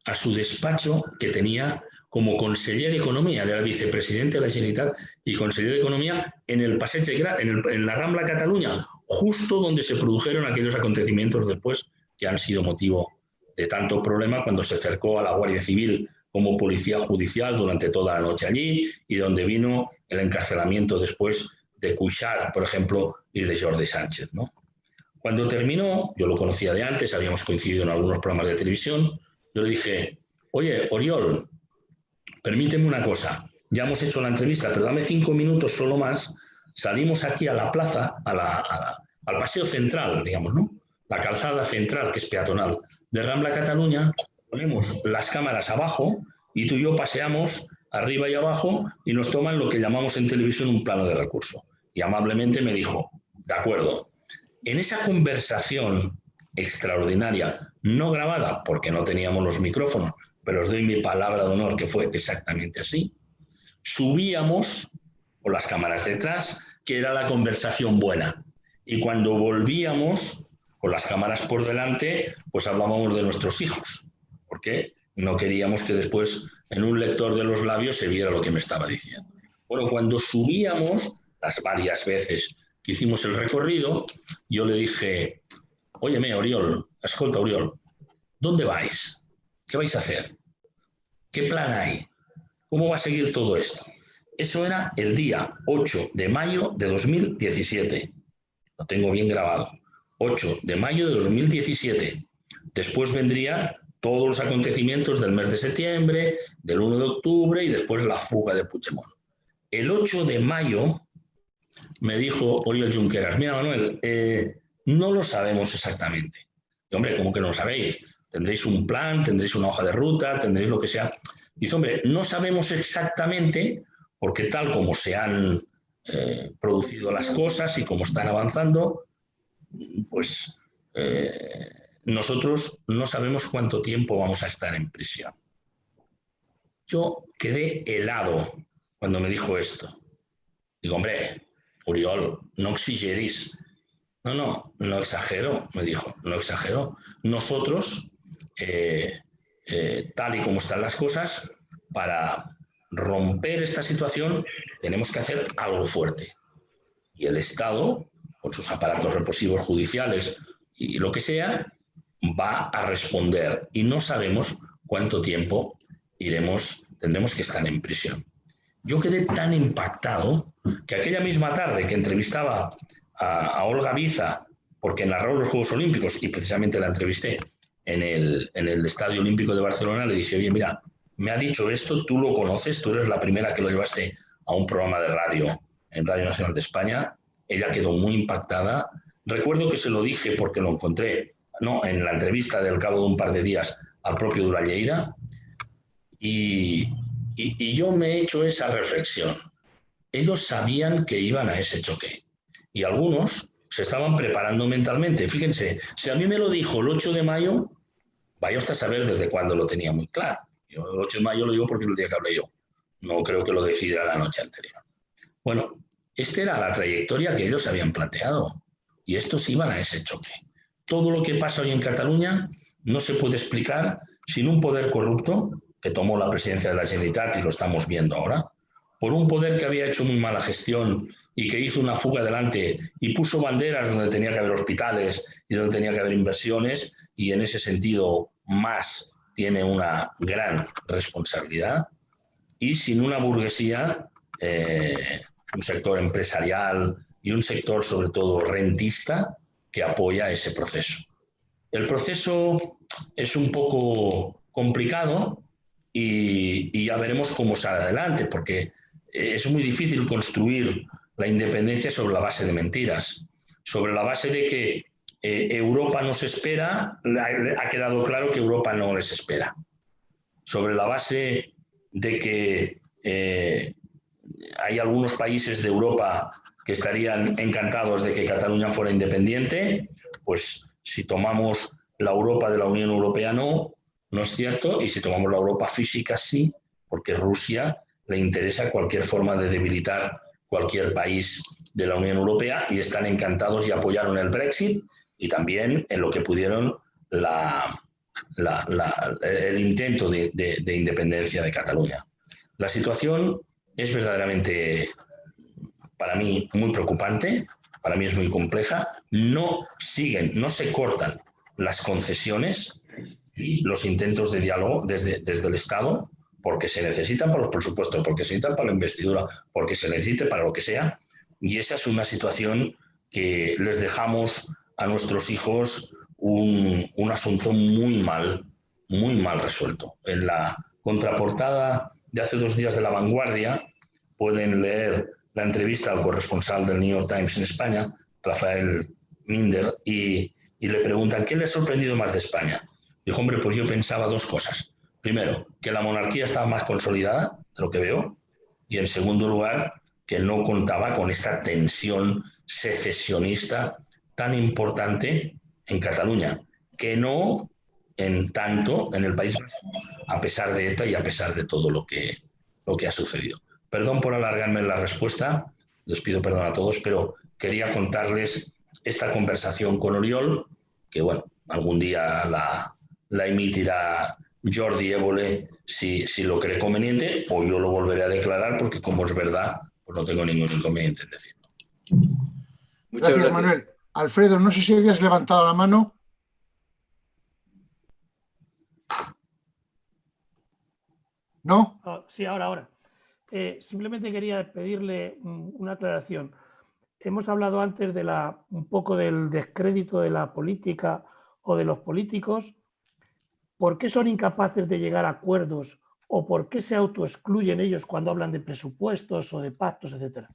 a su despacho que tenía como conseller de Economía, era vicepresidente de la Generalitat y conseller de Economía en el Passeig de Gracia, en la Rambla Cataluña, justo donde se produjeron aquellos acontecimientos después que han sido motivo de tanto problema cuando se acercó a la Guardia Civil como policía judicial durante toda la noche allí y donde vino el encarcelamiento después de Cuixart, por ejemplo, y de Jordi Sánchez, ¿no? Cuando terminó, yo lo conocía de antes, habíamos coincidido en algunos programas de televisión, yo le dije, oye, Oriol, permíteme una cosa, ya hemos hecho la entrevista, pero dame 5 minutos solo más, salimos aquí a la plaza, al paseo central, digamos, ¿no? La calzada central, que es peatonal, de Rambla Cataluña, ponemos las cámaras abajo y tú y yo paseamos arriba y abajo y nos toman lo que llamamos en televisión un plano de recurso. Y amablemente me dijo, de acuerdo. En esa conversación extraordinaria, no grabada porque no teníamos los micrófonos, pero os doy mi palabra de honor que fue exactamente así, subíamos con las cámaras detrás, que era la conversación buena. Y cuando volvíamos con las cámaras por delante, pues hablábamos de nuestros hijos, porque no queríamos que después en un lector de los labios se viera lo que me estaba diciendo. Bueno, cuando subíamos, las varias veces que hicimos el recorrido, yo le dije, óyeme, Oriol, escolta, Oriol, ¿dónde vais? ¿Qué vais a hacer? ¿Qué plan hay? ¿Cómo va a seguir todo esto? Eso era el día 8 de mayo de 2017. Lo tengo bien grabado. 8 de mayo de 2017. Después vendría todos los acontecimientos del mes de septiembre, del 1 de octubre y después la fuga de Puigdemont. El 8 de mayo me dijo Oriol Junqueras, mira Manuel, no lo sabemos exactamente. Y hombre, ¿cómo que no lo sabéis? Tendréis un plan, tendréis una hoja de ruta, tendréis lo que sea. Dice, hombre, no sabemos exactamente porque tal como se han producido las cosas y como están avanzando, pues nosotros no sabemos cuánto tiempo vamos a estar en prisión. Yo quedé helado cuando me dijo esto. Digo, hombre, Oriol, no exageréis. No exagero, me dijo, no exagero. Nosotros, tal y como están las cosas, para romper esta situación tenemos que hacer algo fuerte. Y el Estado, con sus aparatos represivos judiciales y lo que sea, va a responder. Y no sabemos cuánto tiempo tendremos que estar en prisión. Yo quedé tan impactado que aquella misma tarde que entrevistaba a Olga Biza, porque narró los Juegos Olímpicos y precisamente la entrevisté en el Estadio Olímpico de Barcelona, le dije, oye, mira, me ha dicho esto, tú lo conoces, tú eres la primera que lo llevaste a un programa de radio en Radio Nacional de España. Ella quedó muy impactada. Recuerdo que se lo dije porque lo encontré en la entrevista del cabo de un par de días al propio Durán Lleida, y yo me he hecho esa reflexión. Ellos sabían que iban a ese choque y algunos se estaban preparando mentalmente. Fíjense, si a mí me lo dijo el 8 de mayo, vaya usted a saber desde cuándo lo tenía muy claro. Yo el 8 de mayo lo digo porque es el día que hablé yo. No creo que lo decidiera la noche anterior. Bueno, esta era la trayectoria que ellos habían planteado y estos iban a ese choque. Todo lo que pasa hoy en Cataluña no se puede explicar sin un poder corrupto que tomó la presidencia de la Generalitat, y lo estamos viendo ahora, por un poder que había hecho muy mala gestión y que hizo una fuga adelante y puso banderas donde tenía que haber hospitales y donde tenía que haber inversiones, y en ese sentido Mas tiene una gran responsabilidad, y sin una burguesía, un sector empresarial y un sector sobre todo rentista que apoya ese proceso. El proceso es un poco complicado y ya veremos cómo sale adelante, porque es muy difícil construir la independencia sobre la base de mentiras, sobre la base de que Europa nos espera. Ha quedado claro que Europa no les espera, sobre la base de que hay algunos países de Europa que estarían encantados de que Cataluña fuera independiente. Pues si tomamos la Europa de la Unión Europea no es cierto, y si tomamos la Europa física sí, porque Rusia le interesa cualquier forma de debilitar cualquier país de la Unión Europea, y están encantados y apoyaron el Brexit y también en lo que pudieron el intento de independencia de Cataluña. La situación es verdaderamente, para mí, muy preocupante, para mí es muy compleja. No se cortan las concesiones y los intentos de diálogo desde el Estado, porque se necesitan para los presupuestos, porque se necesitan para la investidura, porque se necesite para lo que sea, y esa es una situación que les dejamos a nuestros hijos un asunto muy mal resuelto. En la contraportada de hace 2 días de La Vanguardia pueden leer la entrevista al corresponsal del New York Times en España, Rafael Minder, y le preguntan ¿qué le ha sorprendido más de España? Dijo, hombre, pues yo pensaba 2 cosas. Primero, que la monarquía estaba más consolidada, de lo que veo, y en segundo lugar, que no contaba con esta tensión secesionista tan importante en Cataluña, que no en tanto en el País Vasco, a pesar de ETA y a pesar de todo lo que ha sucedido. Perdón por alargarme en la respuesta, les pido perdón a todos, pero quería contarles esta conversación con Oriol, que bueno, algún día la emitirá Jordi Évole si lo cree conveniente, o yo lo volveré a declarar, porque como es verdad, pues no tengo ningún inconveniente en decirlo. Gracias, Manuel. Alfredo, no sé si habías levantado la mano. ¿No? Sí, ahora. Simplemente quería pedirle una aclaración. Hemos hablado antes de un poco del descrédito de la política o de los políticos. ¿Por qué son incapaces de llegar a acuerdos o por qué se autoexcluyen ellos cuando hablan de presupuestos o de pactos, etcétera?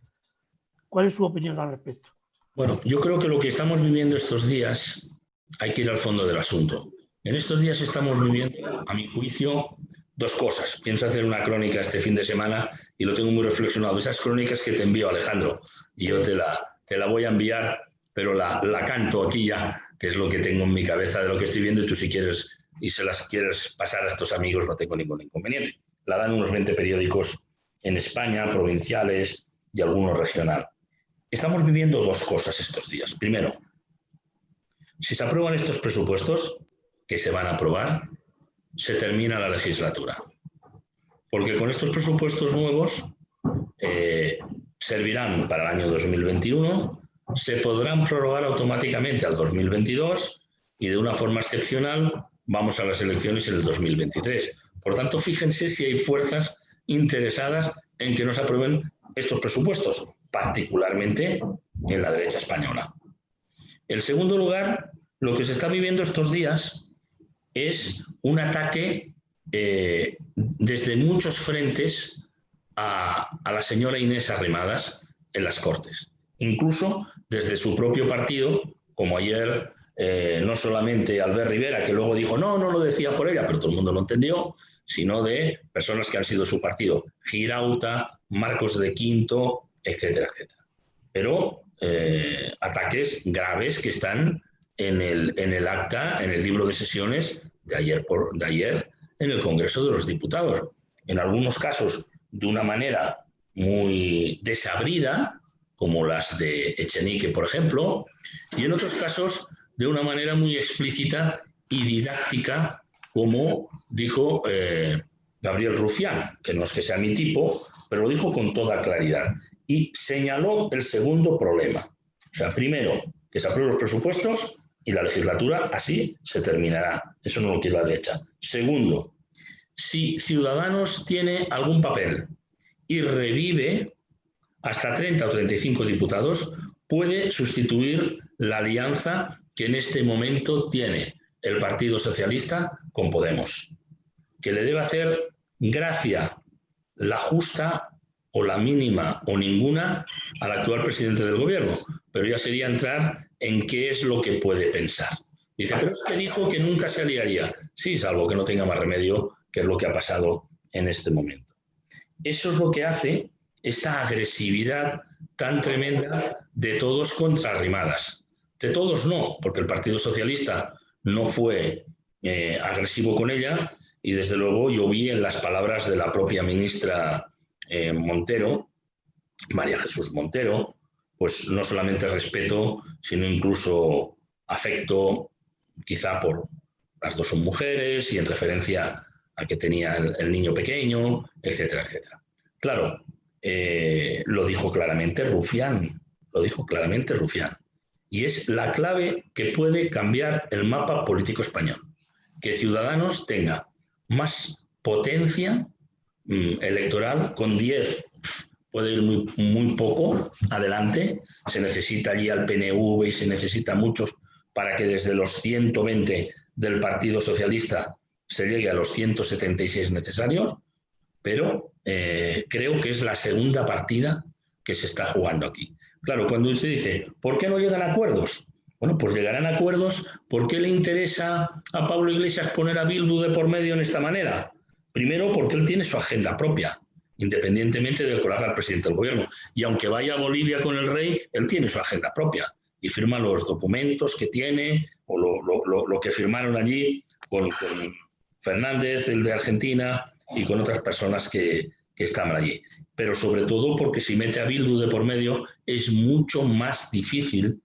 ¿Cuál es su opinión al respecto? Bueno, yo creo que lo que estamos viviendo estos días, hay que ir al fondo del asunto. En estos días estamos viviendo, a mi juicio, 2 cosas. Pienso hacer una crónica este fin de semana y lo tengo muy reflexionado. Esas crónicas que te envío, Alejandro, y yo te la voy a enviar, pero la canto aquí ya, que es lo que tengo en mi cabeza de lo que estoy viendo, y tú si quieres y se las quieres pasar a estos amigos no tengo ningún inconveniente. La dan unos 20 periódicos en España, provinciales y algunos regional. Estamos viviendo 2 cosas estos días. Primero, si se aprueban estos presupuestos, que se van a aprobar, se termina la legislatura. Porque con estos presupuestos nuevos servirán para el año 2021, se podrán prorrogar automáticamente al 2022 y de una forma excepcional vamos a las elecciones en el 2023. Por tanto, fíjense si hay fuerzas interesadas en que no se aprueben estos presupuestos, particularmente en la derecha española. En segundo lugar, lo que se está viviendo estos días es un ataque desde muchos frentes a la señora Inés Arrimadas en las Cortes, incluso desde su propio partido, como ayer no solamente Albert Rivera, que luego dijo no lo decía por ella, pero todo el mundo lo entendió, sino de personas que han sido su partido, Girauta, Marcos de Quinto, etcétera, etcétera. Pero ataques graves que están en el acta, en el libro de sesiones de ayer en el Congreso de los Diputados. En algunos casos de una manera muy desabrida, como las de Echenique, por ejemplo, y en otros casos de una manera muy explícita y didáctica, como dijo Gabriel Rufián, que no es que sea mi tipo, pero lo dijo con toda claridad. Y señaló el segundo problema. O sea, primero, que se aprueben los presupuestos y la legislatura así se terminará. Eso no lo quiere la derecha. Segundo, si Ciudadanos tiene algún papel y revive hasta 30 o 35 diputados, puede sustituir la alianza que en este momento tiene el Partido Socialista con Podemos, que le debe hacer gracia la justa o la mínima o ninguna al actual presidente del gobierno, pero ya sería entrar en qué es lo que puede pensar. Dice, pero es que dijo que nunca se aliaría. Sí, salvo que no tenga más remedio, que es lo que ha pasado en este momento. Eso es lo que hace esa agresividad tan tremenda de todos contra Arrimadas. De todos no, porque el Partido Socialista no fue agresivo con ella y desde luego yo vi en las palabras de la propia ministra Montero, María Jesús Montero, pues no solamente respeto, sino incluso afecto, quizá por las dos son mujeres y en referencia a que tenía el niño pequeño, etcétera, etcétera. Claro, lo dijo claramente Rufián, y es la clave que puede cambiar el mapa político español, que Ciudadanos tenga más potencia electoral, con 10 puede ir muy poco adelante, se necesita allí al PNV y se necesita muchos para que desde los 120 del Partido Socialista se llegue a los 176 necesarios, pero creo que es la segunda partida que se está jugando aquí. Claro, cuando usted dice, ¿por qué no llegan a acuerdos? Bueno, pues llegarán a acuerdos. ¿Por qué le interesa a Pablo Iglesias poner a Bildu de por medio en esta manera? Primero, porque él tiene su agenda propia, independientemente de lo que haga el presidente del gobierno. Y aunque vaya a Bolivia con el rey, él tiene su agenda propia y firma los documentos que tiene o lo que firmaron allí con Fernández, el de Argentina, y con otras personas que estaban allí. Pero sobre todo porque si mete a Bildu de por medio es mucho más difícil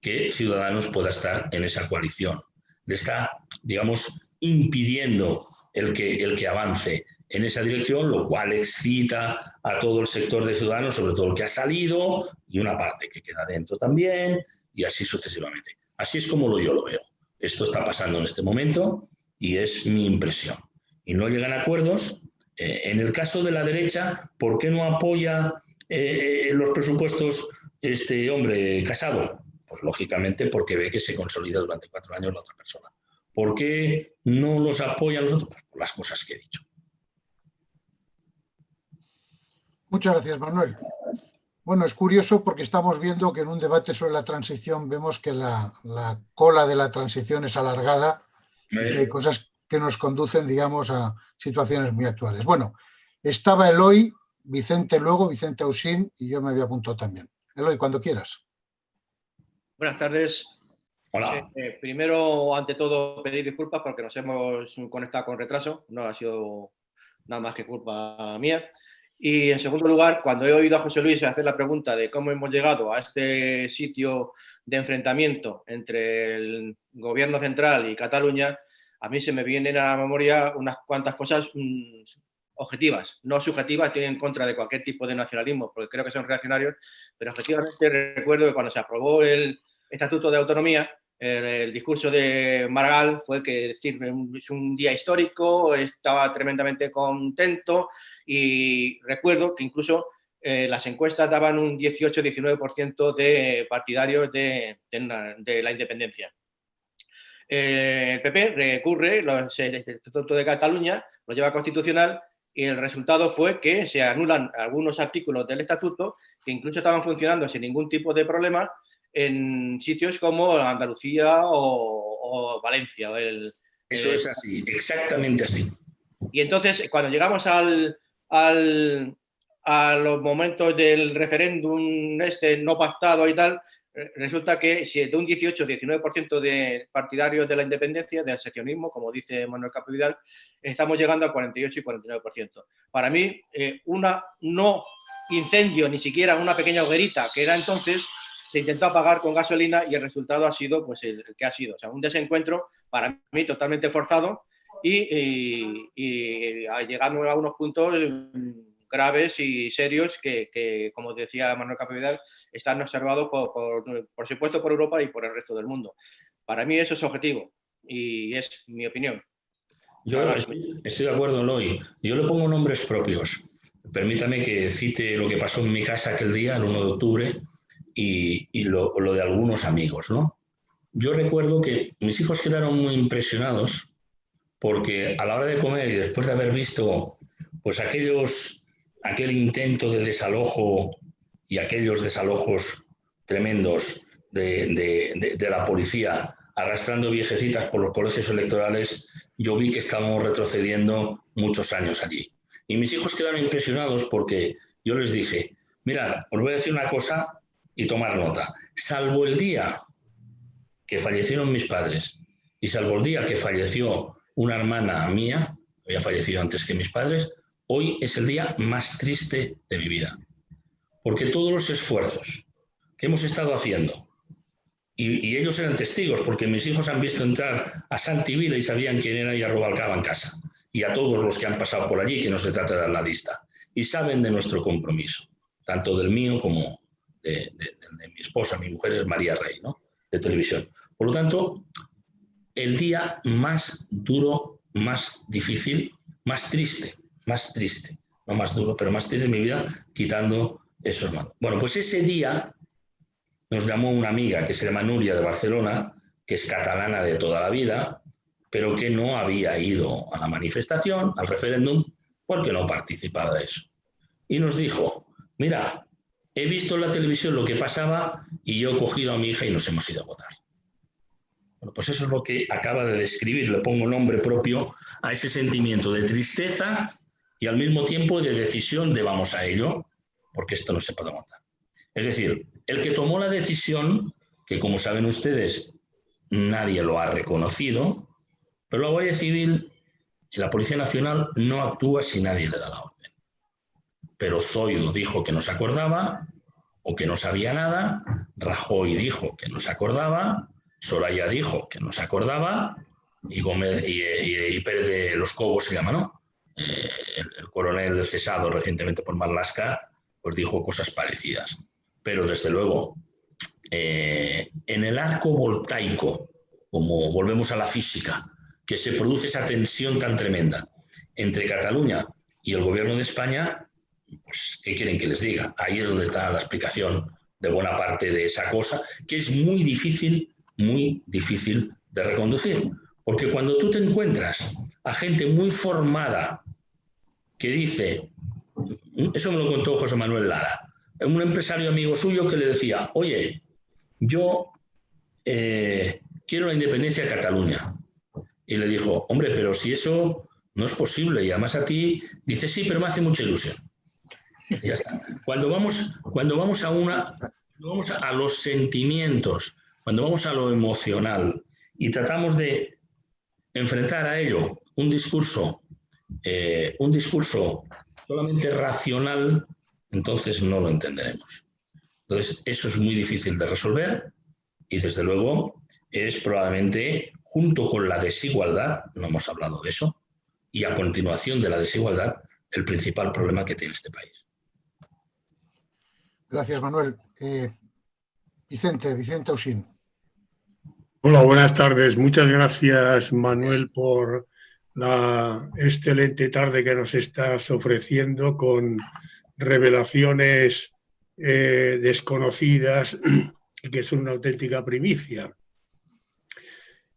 que Ciudadanos pueda estar en esa coalición. Le está, digamos, impidiendo el que avance en esa dirección, lo cual excita a todo el sector de Ciudadanos, sobre todo el que ha salido y una parte que queda dentro también, y así sucesivamente. Así es como yo lo veo. Esto está pasando en este momento y es mi impresión. Y no llegan a acuerdos. En el caso de la derecha, ¿por qué no apoya los presupuestos este hombre Casado? Pues lógicamente porque ve que se consolida durante 4 años la otra persona. ¿Por qué no los apoya los otros? Pues por las cosas que he dicho. Muchas gracias, Manuel. Bueno, es curioso porque estamos viendo que en un debate sobre la transición vemos que la cola de la transición es alargada y que hay cosas que nos conducen, digamos, a situaciones muy actuales. Bueno, estaba Eloy, Vicente luego, Vicente Ausín, y yo me había apuntado también. Eloy, cuando quieras. Buenas tardes. Hola. Primero, ante todo, pedir disculpas porque nos hemos conectado con retraso. No ha sido nada más que culpa mía. Y en segundo lugar, cuando he oído a José Luis hacer la pregunta de cómo hemos llegado a este sitio de enfrentamiento entre el gobierno central y Cataluña, a mí se me vienen a la memoria unas cuantas cosas objetivas, no subjetivas. Estoy en contra de cualquier tipo de nacionalismo porque creo que son reaccionarios, pero objetivamente recuerdo que cuando se aprobó el Estatuto de Autonomía, el discurso de Maragall fue que es un día histórico, estaba tremendamente contento, y recuerdo que incluso las encuestas daban un 18-19% de partidarios de la independencia. el PP recurre, el Estatuto de Cataluña lo lleva a Constitucional y el resultado fue que se anulan algunos artículos del Estatuto que incluso estaban funcionando sin ningún tipo de problema en sitios como Andalucía o Valencia. Eso es así, exactamente así. Y entonces, cuando llegamos a los momentos del referéndum no pactado y tal, resulta que si de un 18-19% de partidarios de la independencia, del seccionismo, como dice Manuel Capovidal, estamos llegando al 48 y 49%. Para mí, no incendio, ni siquiera una pequeña hoguerita, que era entonces, se intentó apagar con gasolina y el resultado ha sido pues, el que ha sido. O sea, un desencuentro para mí totalmente forzado y llegando a unos puntos graves y serios que, como decía Manuel Capovidal, están observados por supuesto por Europa y por el resto del mundo. Para mí eso es objetivo y es mi opinión. Yo estoy de acuerdo, Eloy. Yo le pongo nombres propios. Permítame que cite lo que pasó en mi casa aquel día, el 1 de octubre, y lo de algunos amigos, ¿no? Yo recuerdo que mis hijos quedaron muy impresionados porque a la hora de comer y después de haber visto pues aquel intento de desalojo y aquellos desalojos tremendos de la policía arrastrando viejecitas por los colegios electorales, yo vi que estábamos retrocediendo muchos años allí. Y mis hijos quedaron impresionados porque yo les dije, mirad, os voy a decir una cosa y tomar nota. Salvo el día que fallecieron mis padres y salvo el día que falleció una hermana mía, había fallecido antes que mis padres, hoy es el día más triste de mi vida. Porque todos los esfuerzos que hemos estado haciendo, y ellos eran testigos, porque mis hijos han visto entrar a Santi Vila y sabían quién era y a Rubalcaba en casa, y a todos los que han pasado por allí, que no se trata de dar la lista, y saben de nuestro compromiso, tanto del mío como de mi esposa. Mi mujer es María Rey, ¿no?, de televisión. Por lo tanto, el día más duro, más difícil, más triste, no más duro, pero más triste de mi vida, quitando esos mandos. Bueno, pues ese día nos llamó una amiga que se llama Núria, de Barcelona, que es catalana de toda la vida, pero que no había ido a la manifestación, al referéndum, porque no participaba de eso. Y nos dijo, mira, he visto en la televisión lo que pasaba y yo he cogido a mi hija y nos hemos ido a votar. Bueno, pues eso es lo que acaba de describir, le pongo nombre propio a ese sentimiento de tristeza y al mismo tiempo de decisión de vamos a ello, porque esto no se puede aguantar. Es decir, el que tomó la decisión, que como saben ustedes, nadie lo ha reconocido, pero la Guardia Civil y la Policía Nacional no actúa si nadie le da la orden. Pero Zoido dijo que no se acordaba o que no sabía nada, Rajoy dijo que no se acordaba, Soraya dijo que no se acordaba y Gómez y Pérez de los Cobos se llama, ¿no? El coronel cesado recientemente por Marlaska, pues dijo cosas parecidas. Pero desde luego, en el arco voltaico, como volvemos a la física, que se produce esa tensión tan tremenda entre Cataluña y el gobierno de España, pues, ¿qué quieren que les diga? Ahí es donde está la explicación de buena parte de esa cosa, que es muy difícil de reconducir. Porque cuando tú te encuentras a gente muy formada que dice, eso me lo contó José Manuel Lara, un empresario amigo suyo que le decía, oye, yo quiero la independencia de Cataluña. Y le dijo, hombre, pero si eso no es posible, y además a ti, dice, sí, pero me hace mucha ilusión. Y ya está. Cuando vamos a los sentimientos, cuando vamos a lo emocional y tratamos de enfrentar a ello un discurso solamente racional, entonces no lo entenderemos. Entonces, eso es muy difícil de resolver y, desde luego, es probablemente, junto con la desigualdad, no hemos hablado de eso, y a continuación de la desigualdad, el principal problema que tiene este país. Gracias, Manuel. Vicente Ausín. Hola, buenas tardes. Muchas gracias, Manuel, por la excelente tarde que nos estás ofreciendo con revelaciones desconocidas y que son una auténtica primicia.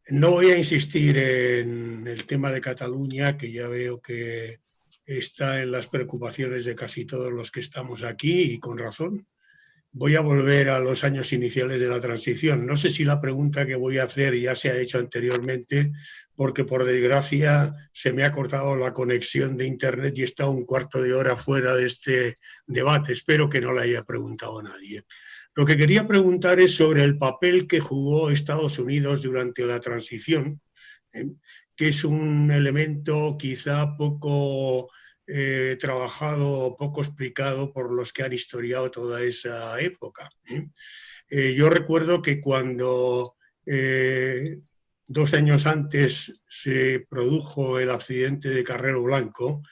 No voy a insistir en el tema de Cataluña, que ya veo que está en las preocupaciones de casi todos los que estamos aquí, y con razón. Voy a volver a los años iniciales de la transición. No sé si la pregunta que voy a hacer ya se ha hecho anteriormente, porque por desgracia se me ha cortado la conexión de internet y he estado un cuarto de hora fuera de este debate. Espero que no la haya preguntado a nadie. Lo que quería preguntar es sobre el papel que jugó Estados Unidos durante la transición, que es un elemento quizá poco trabajado, poco explicado por los que han historiado toda esa época. Yo recuerdo que cuando 2 años antes se produjo el accidente de Carrero Blanco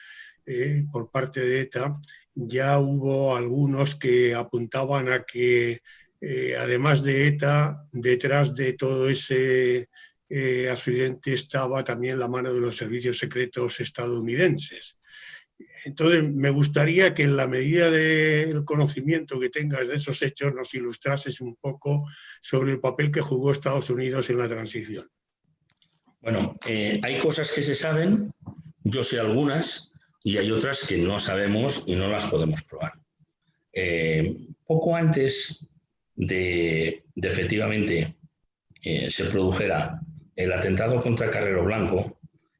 por parte de ETA, ya hubo algunos que apuntaban a que, además de ETA, detrás de todo ese accidente estaba también la mano de los servicios secretos estadounidenses. Entonces, me gustaría que en la medida del conocimiento que tengas de esos hechos nos ilustrases un poco sobre el papel que jugó Estados Unidos en la transición. Bueno, hay cosas que se saben, yo sé algunas, y hay otras que no sabemos y no las podemos probar. Poco antes de efectivamente se produjera el atentado contra Carrero Blanco,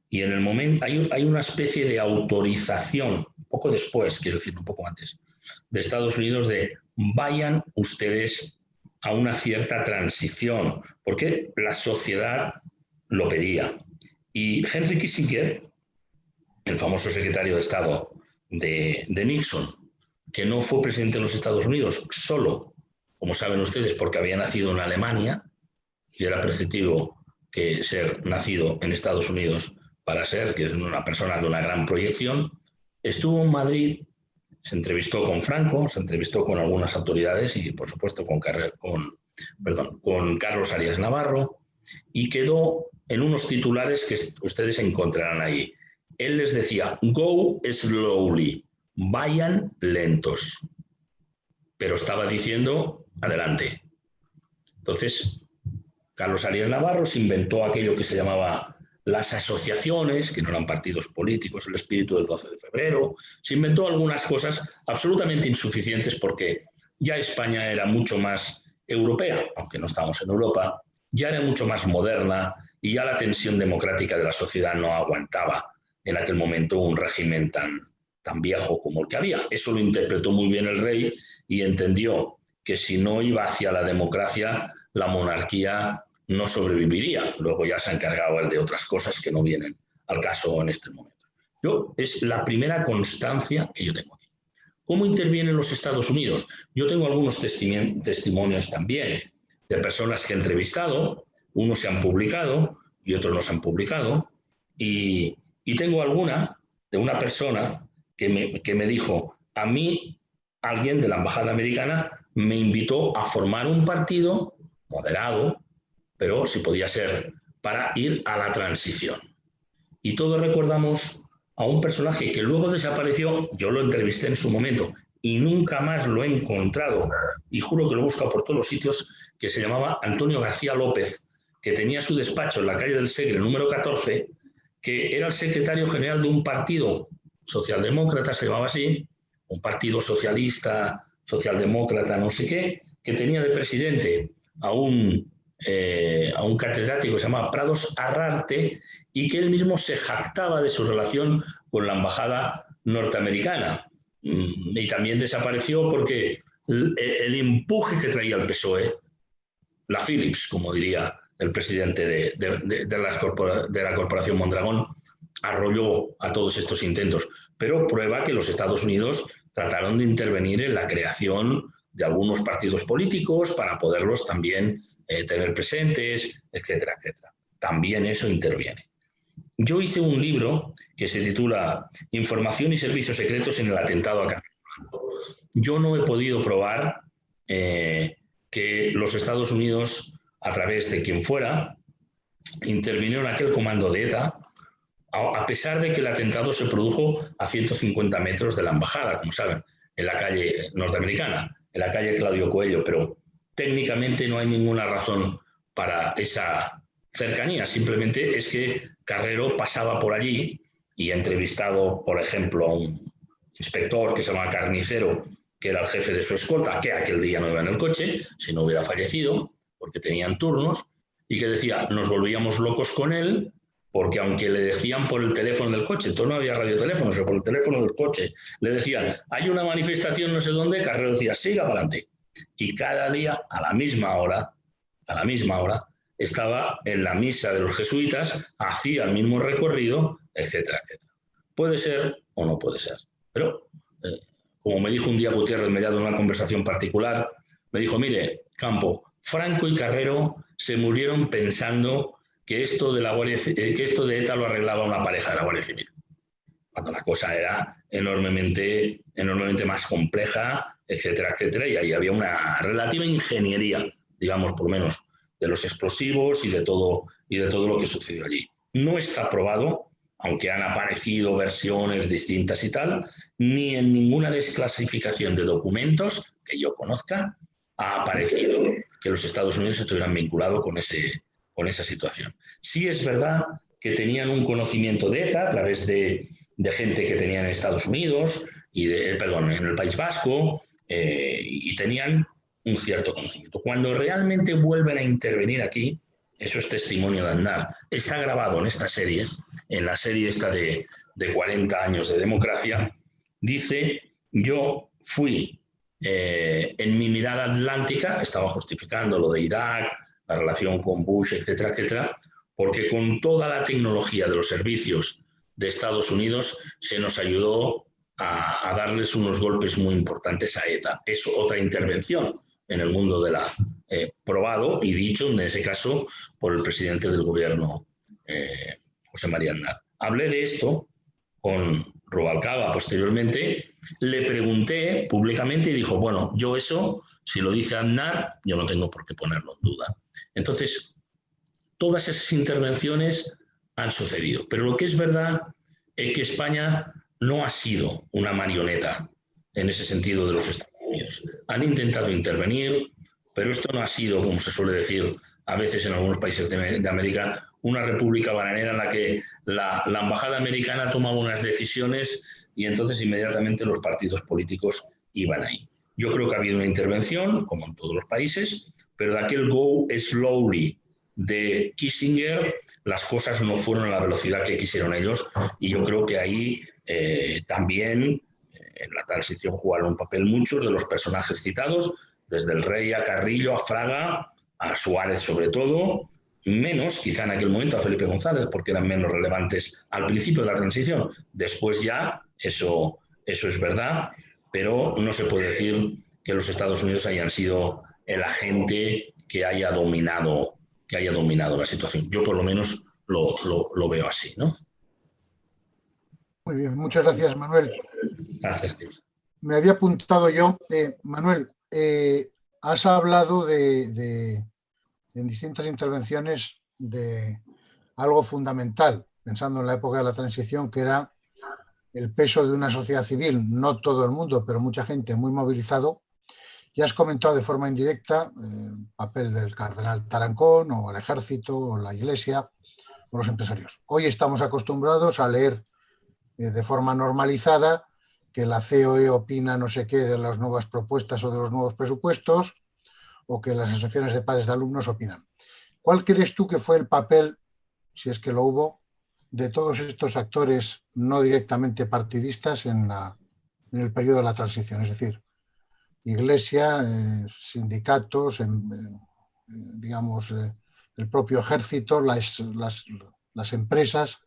y en el momento hay una especie de autorización, poco después, quiero decir, un poco antes, de Estados Unidos de vayan ustedes a una cierta transición, porque la sociedad lo pedía. Y Henry Kissinger, el famoso secretario de Estado de Nixon, que no fue presidente de los Estados Unidos solo, como saben ustedes, porque había nacido en Alemania, y era preceptivo que ser nacido en Estados Unidos para ser, que es una persona de una gran proyección, estuvo en Madrid, se entrevistó con Franco, se entrevistó con algunas autoridades y, por supuesto, con Carlos Arias Navarro, y quedó en unos titulares que ustedes encontrarán ahí. Él les decía, go slowly, vayan lentos, pero estaba diciendo, adelante. Entonces, Carlos Arias Navarro se inventó aquello que se llamaba las asociaciones, que no eran partidos políticos, el espíritu del 12 de febrero, se inventó algunas cosas absolutamente insuficientes porque ya España era mucho más europea, aunque no estábamos en Europa, ya era mucho más moderna y ya la tensión democrática de la sociedad no aguantaba en aquel momento un régimen tan viejo como el que había. Eso lo interpretó muy bien el rey y entendió que si no iba hacia la democracia, la monarquía no sobreviviría. Luego ya se ha encargado él de otras cosas que no vienen al caso en este momento. Es la primera constancia que yo tengo aquí. ¿Cómo intervienen los Estados Unidos? Yo tengo algunos testimonios también de personas que he entrevistado, unos se han publicado y otros no se han publicado, y tengo alguna de una persona que me dijo, a mí alguien de la embajada americana me invitó a formar un partido moderado, pero si podía ser, para ir a la transición. Y todos recordamos a un personaje que luego desapareció, yo lo entrevisté en su momento y nunca más lo he encontrado, y juro que lo busco por todos los sitios, que se llamaba Antonio García López, que tenía su despacho en la calle del Segre, número 14, que era el secretario general de un partido socialdemócrata, se llamaba así, un partido socialista, socialdemócrata, no sé qué, que tenía de presidente a un catedrático que se llamaba Prados Arrarte y que él mismo se jactaba de su relación con la embajada norteamericana. Y también desapareció porque el empuje que traía el PSOE, la Philips, como diría el presidente de la Corporación Mondragón, arrolló a todos estos intentos. Pero prueba que los Estados Unidos trataron de intervenir en la creación de algunos partidos políticos para poderlos también tener presentes, etcétera, etcétera. También eso interviene. Yo hice un libro que se titula Información y servicios secretos en el atentado a Carrero Blanco. Yo no he podido probar que los Estados Unidos, a través de quien fuera, intervinieron en aquel comando de ETA, a pesar de que el atentado se produjo a 150 metros de la embajada, como saben, en la calle norteamericana, en la calle Claudio Coello, pero técnicamente no hay ninguna razón para esa cercanía, simplemente es que Carrero pasaba por allí y ha entrevistado, por ejemplo, a un inspector que se llama Carnicero, que era el jefe de su escolta, que aquel día no iba en el coche, si no hubiera fallecido, porque tenían turnos, y que decía, nos volvíamos locos con él, porque aunque le decían por el teléfono del coche, entonces no había radioteléfonos, pero por el teléfono del coche, le decían, hay una manifestación no sé dónde, Carrero decía, siga para adelante. Y cada día, a la misma hora, estaba en la misa de los jesuitas, hacía el mismo recorrido, etcétera, etcétera. Puede ser o no puede ser, pero como me dijo un día Gutiérrez Mellado en una conversación particular, me dijo, mire, Campo, Franco y Carrero se murieron pensando que esto de ETA lo arreglaba una pareja de la Guardia Civil, cuando la cosa era enormemente más compleja, etcétera, etcétera, y ahí había una relativa ingeniería, digamos, por lo menos, de los explosivos y de todo lo que sucedió allí. No está probado, aunque han aparecido versiones distintas y tal, ni en ninguna desclasificación de documentos que yo conozca ha aparecido que los Estados Unidos estuvieran vinculados con esa situación. Sí es verdad que tenían un conocimiento de ETA a través de gente que tenían en Estados Unidos, en el País Vasco, y tenían un cierto conocimiento. Cuando realmente vuelven a intervenir aquí, eso es testimonio de Aznar. Está grabado en esta serie, en la serie esta de 40 años de democracia, dice, yo fui en mi mirada atlántica, estaba justificando lo de Irak, la relación con Bush, etcétera, etcétera, porque con toda la tecnología de los servicios de Estados Unidos se nos ayudó a darles unos golpes muy importantes a ETA. Es otra intervención en el mundo de la probado y dicho, en ese caso, por el presidente del gobierno, José María Aznar. Hablé de esto con Rubalcaba posteriormente, le pregunté públicamente y dijo, bueno, yo eso, si lo dice Aznar, yo no tengo por qué ponerlo en duda. Entonces, todas esas intervenciones han sucedido, pero lo que es verdad es que España no ha sido una marioneta en ese sentido de los Estados Unidos. Han intentado intervenir, pero esto no ha sido, como se suele decir a veces en algunos países de América, una república bananera en la que la embajada americana tomaba unas decisiones y entonces inmediatamente los partidos políticos iban ahí. Yo creo que ha habido una intervención, como en todos los países, pero de aquel go slowly de Kissinger, las cosas no fueron a la velocidad que quisieron ellos y yo creo que ahí también en la transición jugaron un papel muchos de los personajes citados, desde el rey a Carrillo, a Fraga, a Suárez sobre todo, menos quizá en aquel momento a Felipe González, porque eran menos relevantes al principio de la transición. Después ya, eso es verdad, pero no se puede decir que los Estados Unidos hayan sido el agente que haya dominado la situación. Yo por lo menos lo veo así, ¿no? Muy bien, muchas gracias, Manuel. Gracias, tío. Me había apuntado yo, Manuel, has hablado en distintas intervenciones de algo fundamental, pensando en la época de la transición, que era el peso de una sociedad civil, no todo el mundo, pero mucha gente muy movilizado. Y has comentado de forma indirecta el papel del cardenal Tarancón, o el ejército, o la iglesia, o los empresarios. Hoy estamos acostumbrados a leer de forma normalizada que la COE opina no sé qué de las nuevas propuestas o de los nuevos presupuestos, o que las asociaciones de padres de alumnos opinan. ¿Cuál crees tú que fue el papel, si es que lo hubo, de todos estos actores no directamente partidistas en el periodo de la transición? Es decir, iglesia, sindicatos, digamos, el propio ejército, las empresas.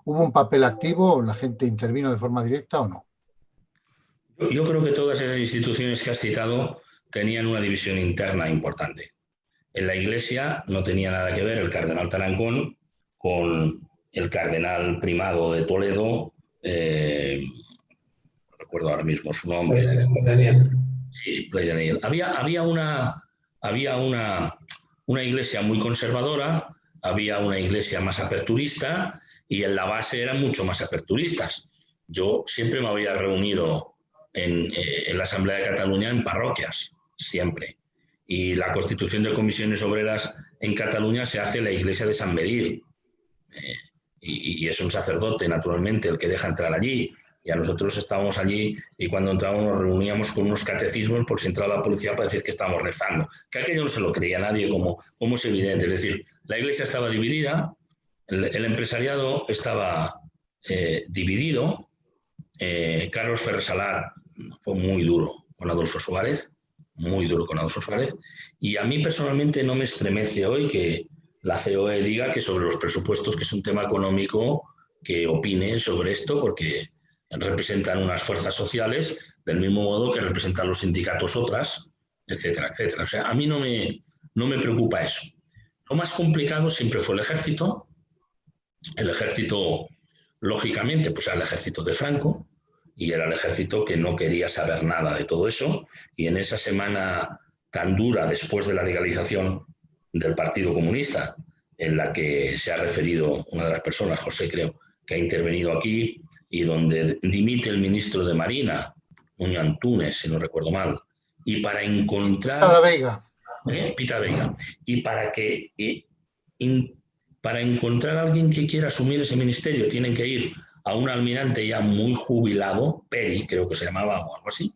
¿Hubo un papel activo? ¿La gente intervino de forma directa o no? Yo creo que todas esas instituciones que has citado tenían una división interna importante. En la Iglesia no tenía nada que ver el cardenal Tarancón con el cardenal primado de Toledo, no recuerdo ahora mismo su nombre. Daniel. Sí, Daniel. Había una Iglesia muy conservadora, había una Iglesia más aperturista y en la base eran mucho más aperturistas. Yo siempre me había reunido en la Asamblea de Cataluña en parroquias, siempre. y la constitución de comisiones obreras en Cataluña se hace en la iglesia de San Medir. Y es un sacerdote, naturalmente, el que deja entrar allí. Y a nosotros estábamos allí y cuando entrábamos nos reuníamos con unos catecismos por si entraba la policía para decir que estábamos rezando. Que aquello no se lo creía nadie, como es evidente. Es decir, la iglesia estaba dividida, el empresariado estaba dividido. Carlos Ferrer-Salat fue muy duro con Adolfo Suárez, muy duro con Adolfo Suárez. Y a mí personalmente no me estremece hoy que la COE diga que sobre los presupuestos, que es un tema económico, que opine sobre esto, porque representan unas fuerzas sociales del mismo modo que representan los sindicatos otras, etcétera, etcétera. O sea, a mí no me preocupa eso. Lo más complicado siempre fue el ejército. El ejército, lógicamente, pues era el ejército de Franco y era el ejército que no quería saber nada de todo eso. Y en esa semana tan dura después de la legalización del Partido Comunista, en la que se ha referido una de las personas, José creo, que ha intervenido aquí, y donde dimite el ministro de Marina, Nuño Antúnez, si no recuerdo mal, y para encontrar... Pita Veiga. Y para encontrar a alguien que quiera asumir ese ministerio tienen que ir a un almirante ya muy jubilado, Peri, creo que se llamaba, o algo así,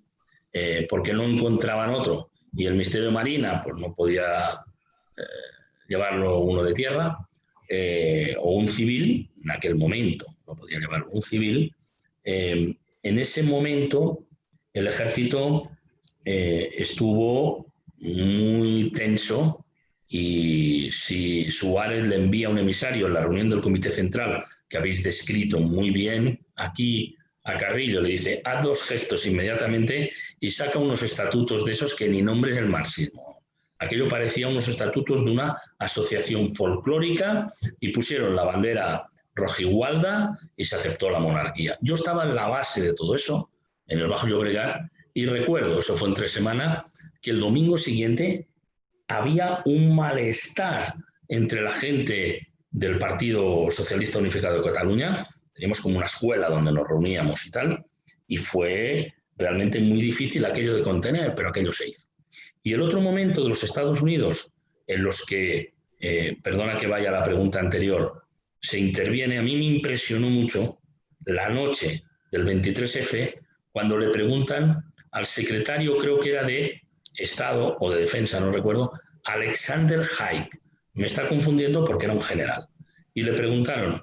porque no encontraban otro. Y el Ministerio de Marina pues no podía llevarlo uno de tierra, o un civil, en aquel momento, no podía llevarlo un civil. En ese momento el ejército estuvo muy tenso y si Suárez le envía un emisario en la reunión del Comité Central, que habéis descrito muy bien aquí a Carrillo, le dice, haz 2 gestos inmediatamente y saca unos estatutos de esos que ni nombres el marxismo. Aquello parecía unos estatutos de una asociación folclórica y pusieron la bandera rojigualda y se aceptó la monarquía. Yo estaba en la base de todo eso, en el Bajo Llobregat, y recuerdo, eso fue entre semana, que el domingo siguiente había un malestar entre la gente del Partido Socialista Unificado de Cataluña. Teníamos como una escuela donde nos reuníamos y tal, y fue realmente muy difícil aquello de contener, pero aquello se hizo. Y el otro momento de los Estados Unidos en los que, perdona que vaya a la pregunta anterior, se interviene, a mí me impresionó mucho la noche del 23F, cuando le preguntan al secretario, creo que era de Estado o de Defensa, no recuerdo, Alexander Haig, me está confundiendo porque era un general, y le preguntaron,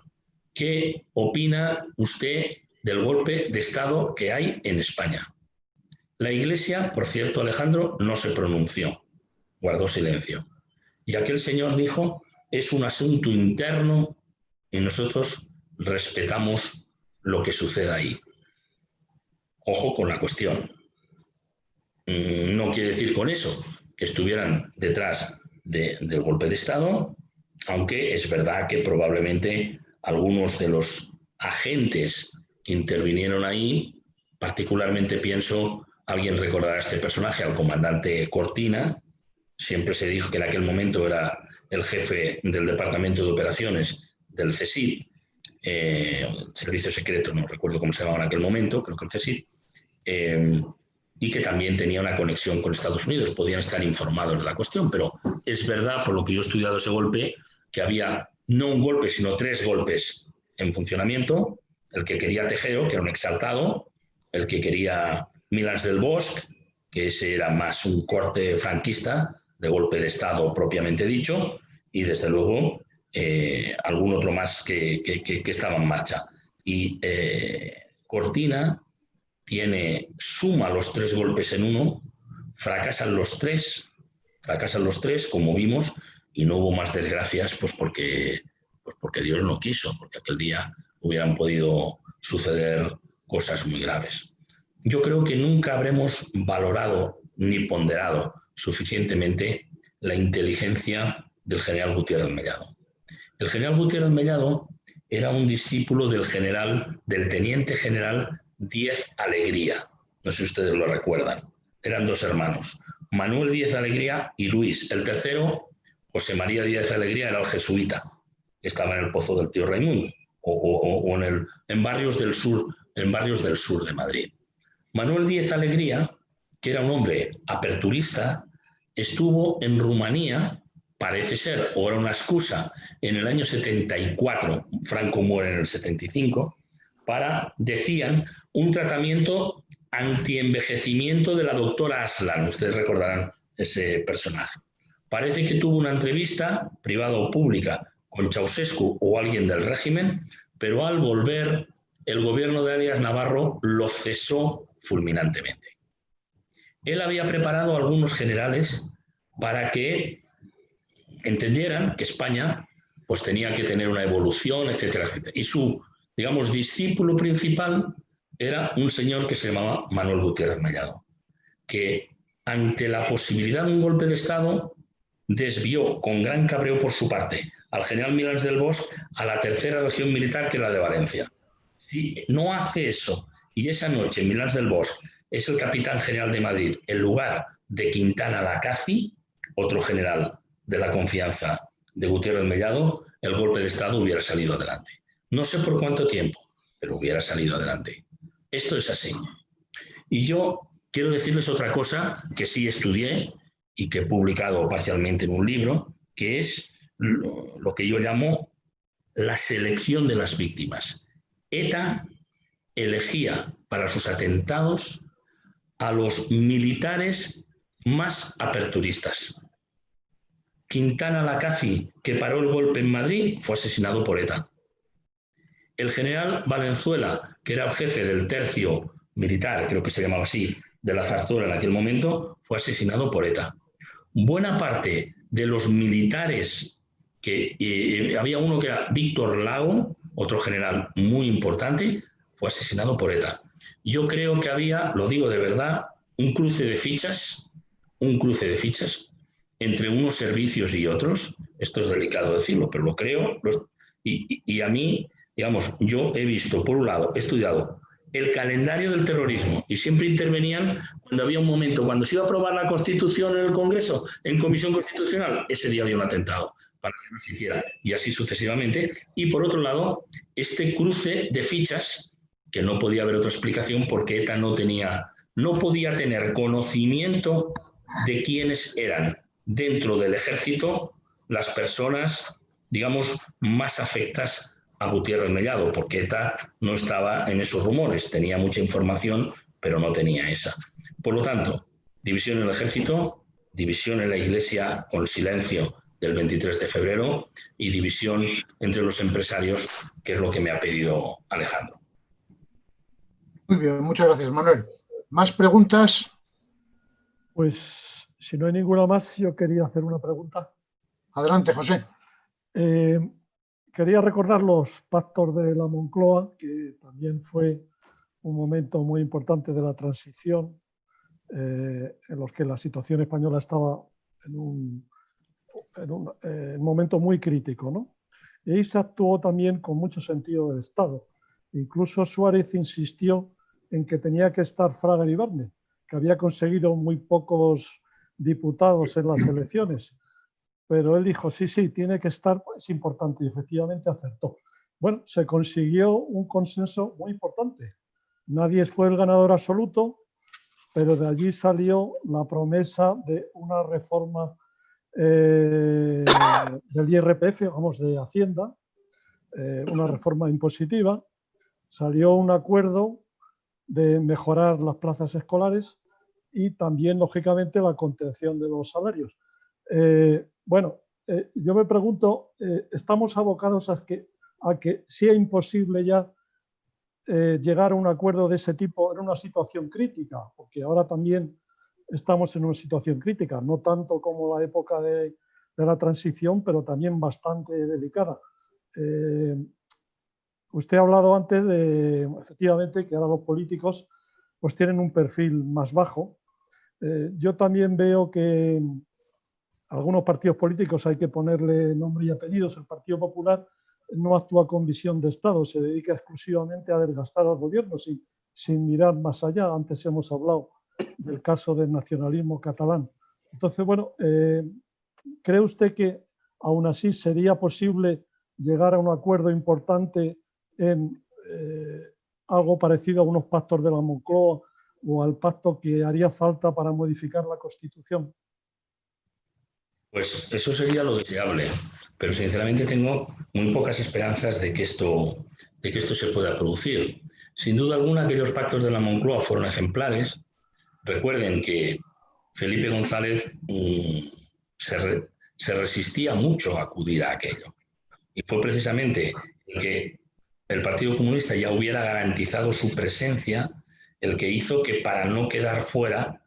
¿qué opina usted del golpe de Estado que hay en España? La Iglesia, por cierto, Alejandro, no se pronunció, guardó silencio. Y aquel señor dijo, es un asunto interno y nosotros respetamos lo que suceda ahí. Ojo con la cuestión. No quiere decir con eso que estuvieran detrás del golpe de Estado, aunque es verdad que probablemente algunos de los agentes que intervinieron ahí, particularmente pienso, alguien recordará a este personaje, al comandante Cortina, siempre se dijo que en aquel momento era el jefe del Departamento de Operaciones del CSIC, Servicio Secreto, no recuerdo cómo se llamaba en aquel momento, creo que el CSIC, y que también tenía una conexión con Estados Unidos, podían estar informados de la cuestión, pero es verdad, por lo que yo he estudiado ese golpe, que había no un golpe, sino 3 golpes en funcionamiento, el que quería Tejero, que era un exaltado, el que quería Milans del Bosch, que ese era más un corte franquista, de golpe de Estado propiamente dicho, y desde luego algún otro más que estaba en marcha. Y Cortina suma los 3 golpes en uno, fracasan los tres, como vimos, y no hubo más desgracias, pues porque Dios no quiso, porque aquel día hubieran podido suceder cosas muy graves. Yo creo que nunca habremos valorado ni ponderado suficientemente la inteligencia del general Gutiérrez Mellado. El general Gutiérrez Mellado era un discípulo del teniente general Díez Alegría. No sé si ustedes lo recuerdan. Eran 2 hermanos, Manuel Díez Alegría y Luis. El tercero, José María Díez Alegría, era el jesuita, que estaba en el Pozo del Tío Raimundo o en barrios del sur de Madrid. Manuel Díez Alegría, que era un hombre aperturista, estuvo en Rumanía, parece ser, o era una excusa, en el año 74, Franco muere en el 75, para, decían, un tratamiento antienvejecimiento de la doctora Aslan. Ustedes recordarán ese personaje. Parece que tuvo una entrevista, privada o pública, con Ceausescu o alguien del régimen, pero al volver, el gobierno de Arias Navarro lo cesó fulminantemente. Él había preparado a algunos generales para que entendieran que España pues, tenía que tener una evolución, etcétera, etcétera. Y su, digamos, discípulo principal era un señor que se llamaba Manuel Gutiérrez Mellado, que ante la posibilidad de un golpe de Estado desvió con gran cabreo por su parte al general Milans del Bosch a la tercera región militar, que es la de Valencia. Si no hace eso, y esa noche Milans del Bosch es el capitán general de Madrid en lugar de Quintana Lacazzi, otro general de la confianza de Gutiérrez Mellado, el golpe de Estado hubiera salido adelante. No sé por cuánto tiempo, pero hubiera salido adelante. Esto es así. Y yo quiero decirles otra cosa que sí estudié y que he publicado parcialmente en un libro, que es lo que yo llamo la selección de las víctimas. ETA elegía para sus atentados a los militares más aperturistas. Quintana Lacazzi, que paró el golpe en Madrid, fue asesinado por ETA. El general Valenzuela, que era el jefe del tercio militar, creo que se llamaba así, de la Zarzuela en aquel momento, fue asesinado por ETA. Buena parte de los militares, que había uno que era Víctor Lago, otro general muy importante, fue asesinado por ETA. Yo creo que había, lo digo de verdad, un cruce de fichas entre unos servicios y otros. Esto es delicado decirlo, pero lo creo. Y a mí, digamos, yo he visto, por un lado, he estudiado el calendario del terrorismo y siempre intervenían cuando había un momento, cuando se iba a aprobar la Constitución en el Congreso, en Comisión Constitucional, ese día había un atentado para que no se hiciera, y así sucesivamente. Y por otro lado, este cruce de fichas, que no podía haber otra explicación porque ETA no podía tener conocimiento de quiénes eran dentro del ejército las personas, digamos, más afectas a Gutiérrez Mellado, porque ETA no estaba en esos rumores, tenía mucha información, pero no tenía esa. Por lo tanto, división en el ejército, división en la Iglesia con silencio del 23 de febrero y división entre los empresarios, que es lo que me ha pedido Alejandro. Muy bien, muchas gracias, Manuel. ¿Más preguntas? Pues si no hay ninguna más, yo quería hacer una pregunta. Adelante, José. Quería recordar los pactos de la Moncloa, que también fue un momento muy importante de la transición, en los que la situación española estaba en un momento muy crítico, ¿no? Y ahí se actuó también con mucho sentido del Estado. Incluso Suárez insistió en que tenía que estar Fraga Iribarne, que había conseguido muy pocos diputados en las elecciones. Pero él dijo, sí, tiene que estar, es importante, y efectivamente acertó. Bueno, se consiguió un consenso muy importante. Nadie fue el ganador absoluto, pero de allí salió la promesa de una reforma del IRPF, vamos, de Hacienda, una reforma impositiva. Salió un acuerdo de mejorar las plazas escolares y también, lógicamente, la contención de los salarios. Yo me pregunto, ¿estamos abocados a que sea imposible ya llegar a un acuerdo de ese tipo en una situación crítica? Porque ahora también estamos en una situación crítica, no tanto como la época de la transición, pero también bastante delicada. Usted ha hablado antes de, efectivamente, que ahora los políticos pues tienen un perfil más bajo. Yo también veo que algunos partidos políticos hay que ponerle nombre y apellidos. El Partido Popular no actúa con visión de Estado, se dedica exclusivamente a desgastar al gobierno sin mirar más allá. Antes hemos hablado del caso del nacionalismo catalán. Entonces, bueno, ¿cree usted que aún así sería posible llegar a un acuerdo importante en algo parecido a unos pactos de la Moncloa o al pacto que haría falta para modificar la Constitución? Pues eso sería lo deseable, pero sinceramente tengo muy pocas esperanzas de que esto se pueda producir. Sin duda alguna, aquellos pactos de la Moncloa fueron ejemplares. Recuerden que Felipe González se resistía mucho a acudir a aquello. Y fue precisamente que el Partido Comunista ya hubiera garantizado su presencia el que hizo que, para no quedar fuera,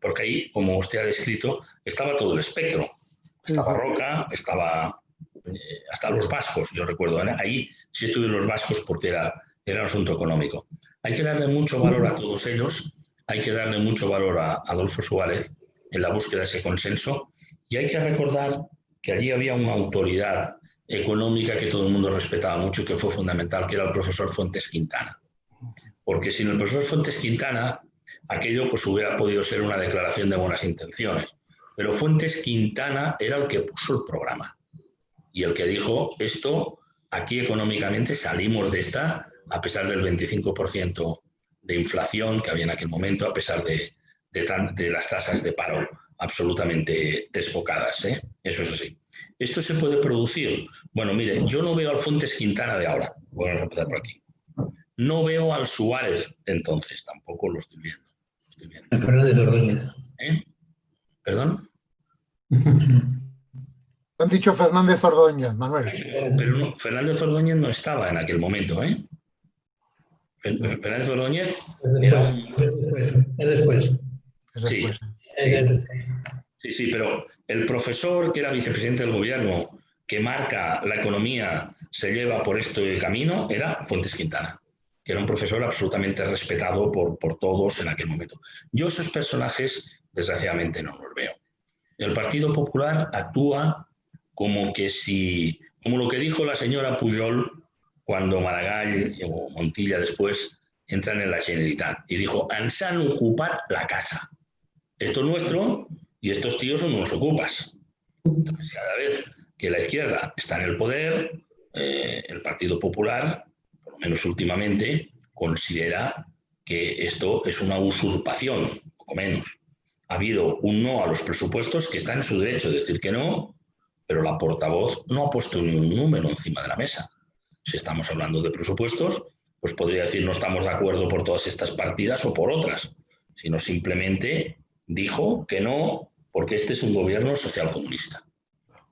porque ahí, como usted ha descrito, estaba todo el espectro. Estaba Roca, estaba hasta los vascos, yo recuerdo. Ahí sí estuvieron los vascos porque era un asunto económico. Hay que darle mucho valor a todos ellos, hay que darle mucho valor a Adolfo Suárez en la búsqueda de ese consenso, y hay que recordar que allí había una autoridad económica que todo el mundo respetaba mucho y que fue fundamental, que era el profesor Fuentes Quintana. Porque sin el profesor Fuentes Quintana, aquello pues hubiera podido ser una declaración de buenas intenciones. Pero Fuentes Quintana era el que puso el programa y el que dijo, esto, aquí económicamente salimos de esta, a pesar del 25% de inflación que había en aquel momento, a pesar de las tasas de paro absolutamente desbocadas, ¿eh? Eso es así. ¿Esto se puede producir? Bueno, mire, yo no veo al Fuentes Quintana de ahora. Bueno, a empezar por aquí. No veo al Suárez de entonces, tampoco lo estoy viendo. Fernández Ordóñez. ¿Perdón? Han dicho Fernández Ordóñez, Manuel. Pero no, Fernández Ordóñez no estaba en aquel momento, ¿eh? Fernández Ordóñez era... Es después. Sí, sí, pero el profesor que era vicepresidente del gobierno, que marca la economía, se lleva por este camino, era Fuentes Quintana, que era un profesor absolutamente respetado por todos en aquel momento. Yo esos personajes, desgraciadamente, no los veo. El Partido Popular actúa como lo que dijo la señora Pujol cuando Maragall o Montilla después entran en la Generalitat y dijo, ens han ocupat la casa. Esto es nuestro y estos tíos son unos ocupas. Entonces, cada vez que la izquierda está en el poder, el Partido Popular, por lo menos últimamente, considera que esto es una usurpación, poco menos. Ha habido un no a los presupuestos, que está en su derecho de decir que no, pero la portavoz no ha puesto ni un número encima de la mesa. Si estamos hablando de presupuestos, pues podría decir no estamos de acuerdo por todas estas partidas o por otras, sino simplemente dijo que no porque este es un gobierno socialcomunista.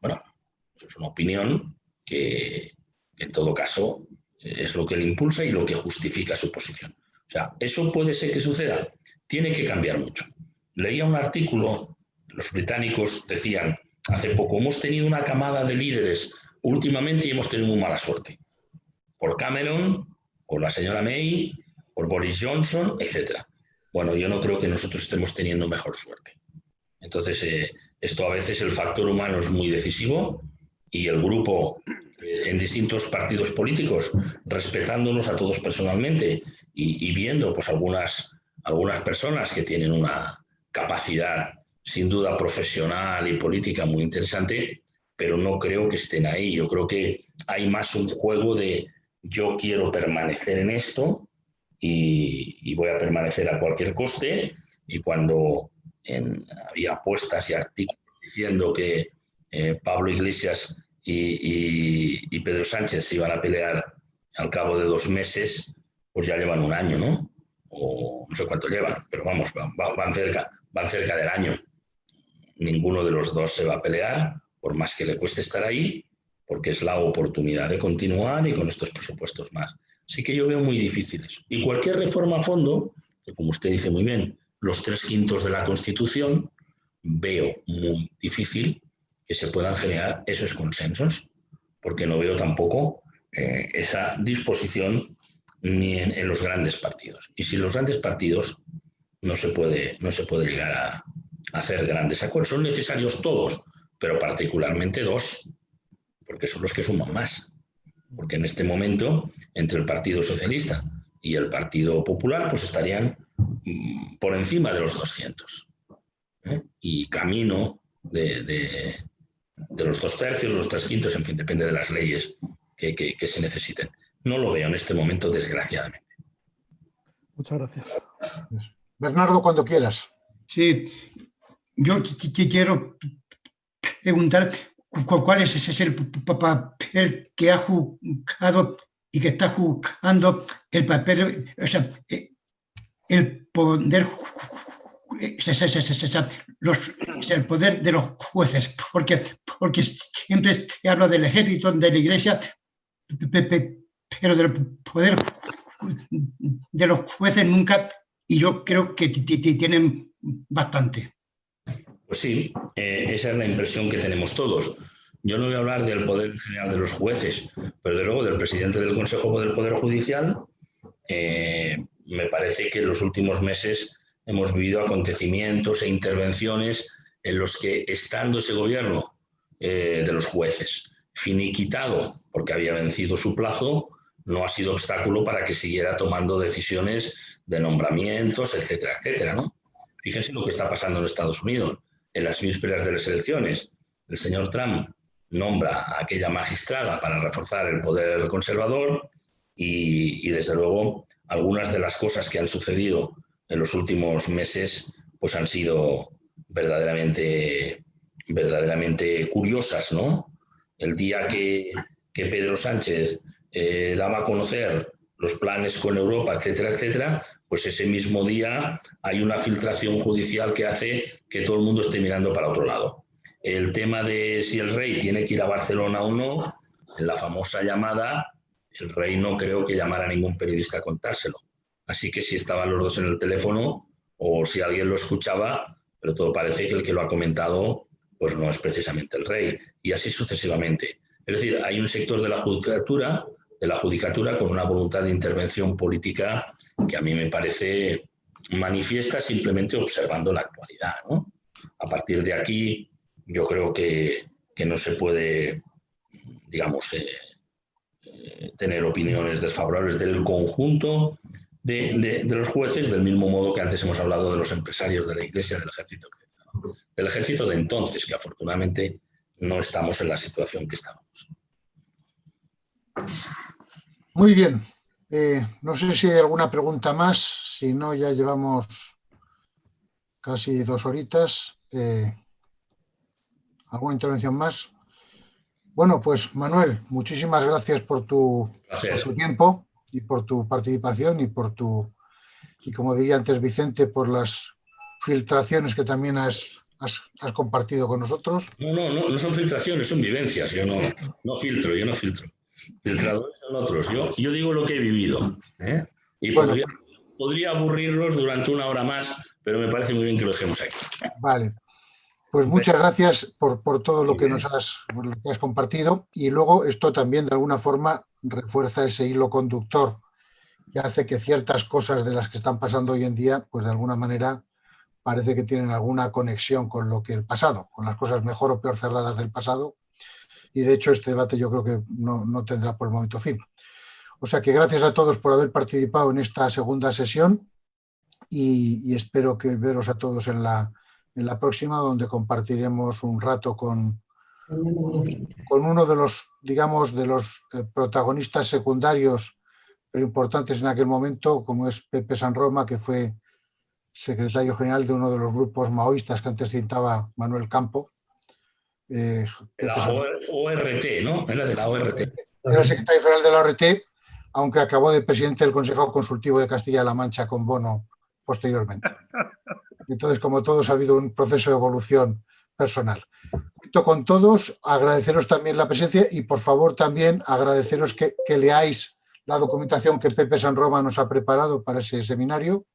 Bueno, eso es una opinión que en todo caso es lo que le impulsa y lo que justifica su posición. O sea, ¿eso puede ser que suceda? Tiene que cambiar mucho. Leía un artículo, los británicos decían, hace poco hemos tenido una camada de líderes últimamente y hemos tenido muy mala suerte. Por Cameron, por la señora May, por Boris Johnson, etc. Bueno, yo no creo que nosotros estemos teniendo mejor suerte. Entonces, esto a veces el factor humano es muy decisivo y el grupo en distintos partidos políticos, respetándonos a todos personalmente y viendo pues algunas personas que tienen una capacidad sin duda profesional y política muy interesante, pero no creo que estén ahí. Yo creo que hay más un juego de yo quiero permanecer en esto y voy a permanecer a cualquier coste, y cuando había apuestas y artículos diciendo que Pablo Iglesias y Pedro Sánchez se iban a pelear al cabo de 2 meses, pues ya llevan un año, ¿no? O no sé cuánto llevan, pero vamos, van cerca del año. Ninguno de los dos se va a pelear, por más que le cueste estar ahí, porque es la oportunidad de continuar y con estos presupuestos más. Así que yo veo muy difíciles. Y cualquier reforma a fondo, que como usted dice muy bien, los 3/5 de la Constitución, veo muy difícil que se puedan generar esos consensos, porque no veo tampoco esa disposición ni en los grandes partidos. Y sin los grandes partidos no se puede llegar a hacer grandes acuerdos. Son necesarios todos, pero particularmente 2, porque son los que suman más. Porque en este momento, entre el Partido Socialista y el Partido Popular, pues estarían por encima de los 200. Y camino de los 2/3, los 3/5, en fin, depende de las leyes que se necesiten. No lo veo en este momento, desgraciadamente. Muchas gracias. Bernardo, cuando quieras. Sí, yo quiero preguntar cuál es ese papel que ha jugado y que está jugando el papel, o sea, el poder, el poder de los jueces, porque siempre se habla del ejército, de la iglesia, pero del poder de los jueces nunca, y yo creo que tienen bastante. Pues sí, esa es la impresión que tenemos todos. Yo no voy a hablar del poder general de los jueces, pero de luego del presidente del Consejo del Poder Judicial. Me parece que en los últimos meses hemos vivido acontecimientos e intervenciones en los que, estando ese gobierno de los jueces finiquitado porque había vencido su plazo, no ha sido obstáculo para que siguiera tomando decisiones de nombramientos, etcétera, etcétera, ¿no? Fíjense lo que está pasando en Estados Unidos. En las vísperas de las elecciones, el señor Trump nombra a aquella magistrada para reforzar el poder conservador y desde luego, algunas de las cosas que han sucedido en los últimos meses pues han sido verdaderamente curiosas, ¿no? El día que Pedro Sánchez daba a conocer los planes con Europa, etcétera, etcétera, pues ese mismo día hay una filtración judicial que hace que todo el mundo esté mirando para otro lado. El tema de si el rey tiene que ir a Barcelona o no, en la famosa llamada, el rey no creo que llamara a ningún periodista a contárselo. Así que si estaban los dos en el teléfono o si alguien lo escuchaba, pero todo parece que el que lo ha comentado pues no es precisamente el rey, y así sucesivamente. Es decir, hay un sector de la judicatura con una voluntad de intervención política que a mí me parece manifiesta simplemente observando la actualidad, ¿no? A partir de aquí, yo creo que no se puede, digamos, tener opiniones desfavorables del conjunto de los jueces, del mismo modo que antes hemos hablado de los empresarios, de la Iglesia, del ejército, etc., ¿no? Del ejército de entonces, que afortunadamente no estamos en la situación que estábamos. Muy bien. No sé si hay alguna pregunta más. Si no, ya llevamos casi 2 horitas. ¿Alguna intervención más? Bueno, pues Manuel, muchísimas gracias por tu tiempo y por tu participación y como diría antes Vicente, por las filtraciones que también has compartido con nosotros. No son filtraciones, son vivencias. Yo no filtro. Filtradores son otros. Yo digo lo que he vivido, ¿eh? Y bueno, podría aburrirlos durante 1 hora más, pero me parece muy bien que lo dejemos aquí. Vale. Pues muchas gracias por todo lo que has compartido, y luego esto también de alguna forma refuerza ese hilo conductor que hace que ciertas cosas de las que están pasando hoy en día, pues de alguna manera parece que tienen alguna conexión con lo que el pasado, con las cosas mejor o peor cerradas del pasado, y de hecho este debate yo creo que no tendrá por el momento fin. O sea que gracias a todos por haber participado en esta segunda sesión y espero que veros a todos en la próxima, donde compartiremos un rato con uno de los, digamos, de los protagonistas secundarios pero importantes en aquel momento, como es Pepe San Roma, que fue secretario general de uno de los grupos maoístas que antes citaba Manuel Campo. La ORT, ¿no? Era de la ORT. Era el secretario general de la ORT, aunque acabó de presidente del Consejo Consultivo de Castilla-La Mancha con Bono posteriormente. Entonces, como todos, ha habido un proceso de evolución personal. Junto con todos, agradeceros también la presencia y, por favor, también agradeceros que leáis la documentación que Pepe San Roma nos ha preparado para ese seminario.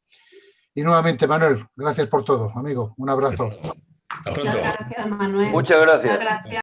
Y nuevamente, Manuel, gracias por todo, amigo. Un abrazo. Hasta pronto. Muchas gracias, Manuel. Muchas gracias.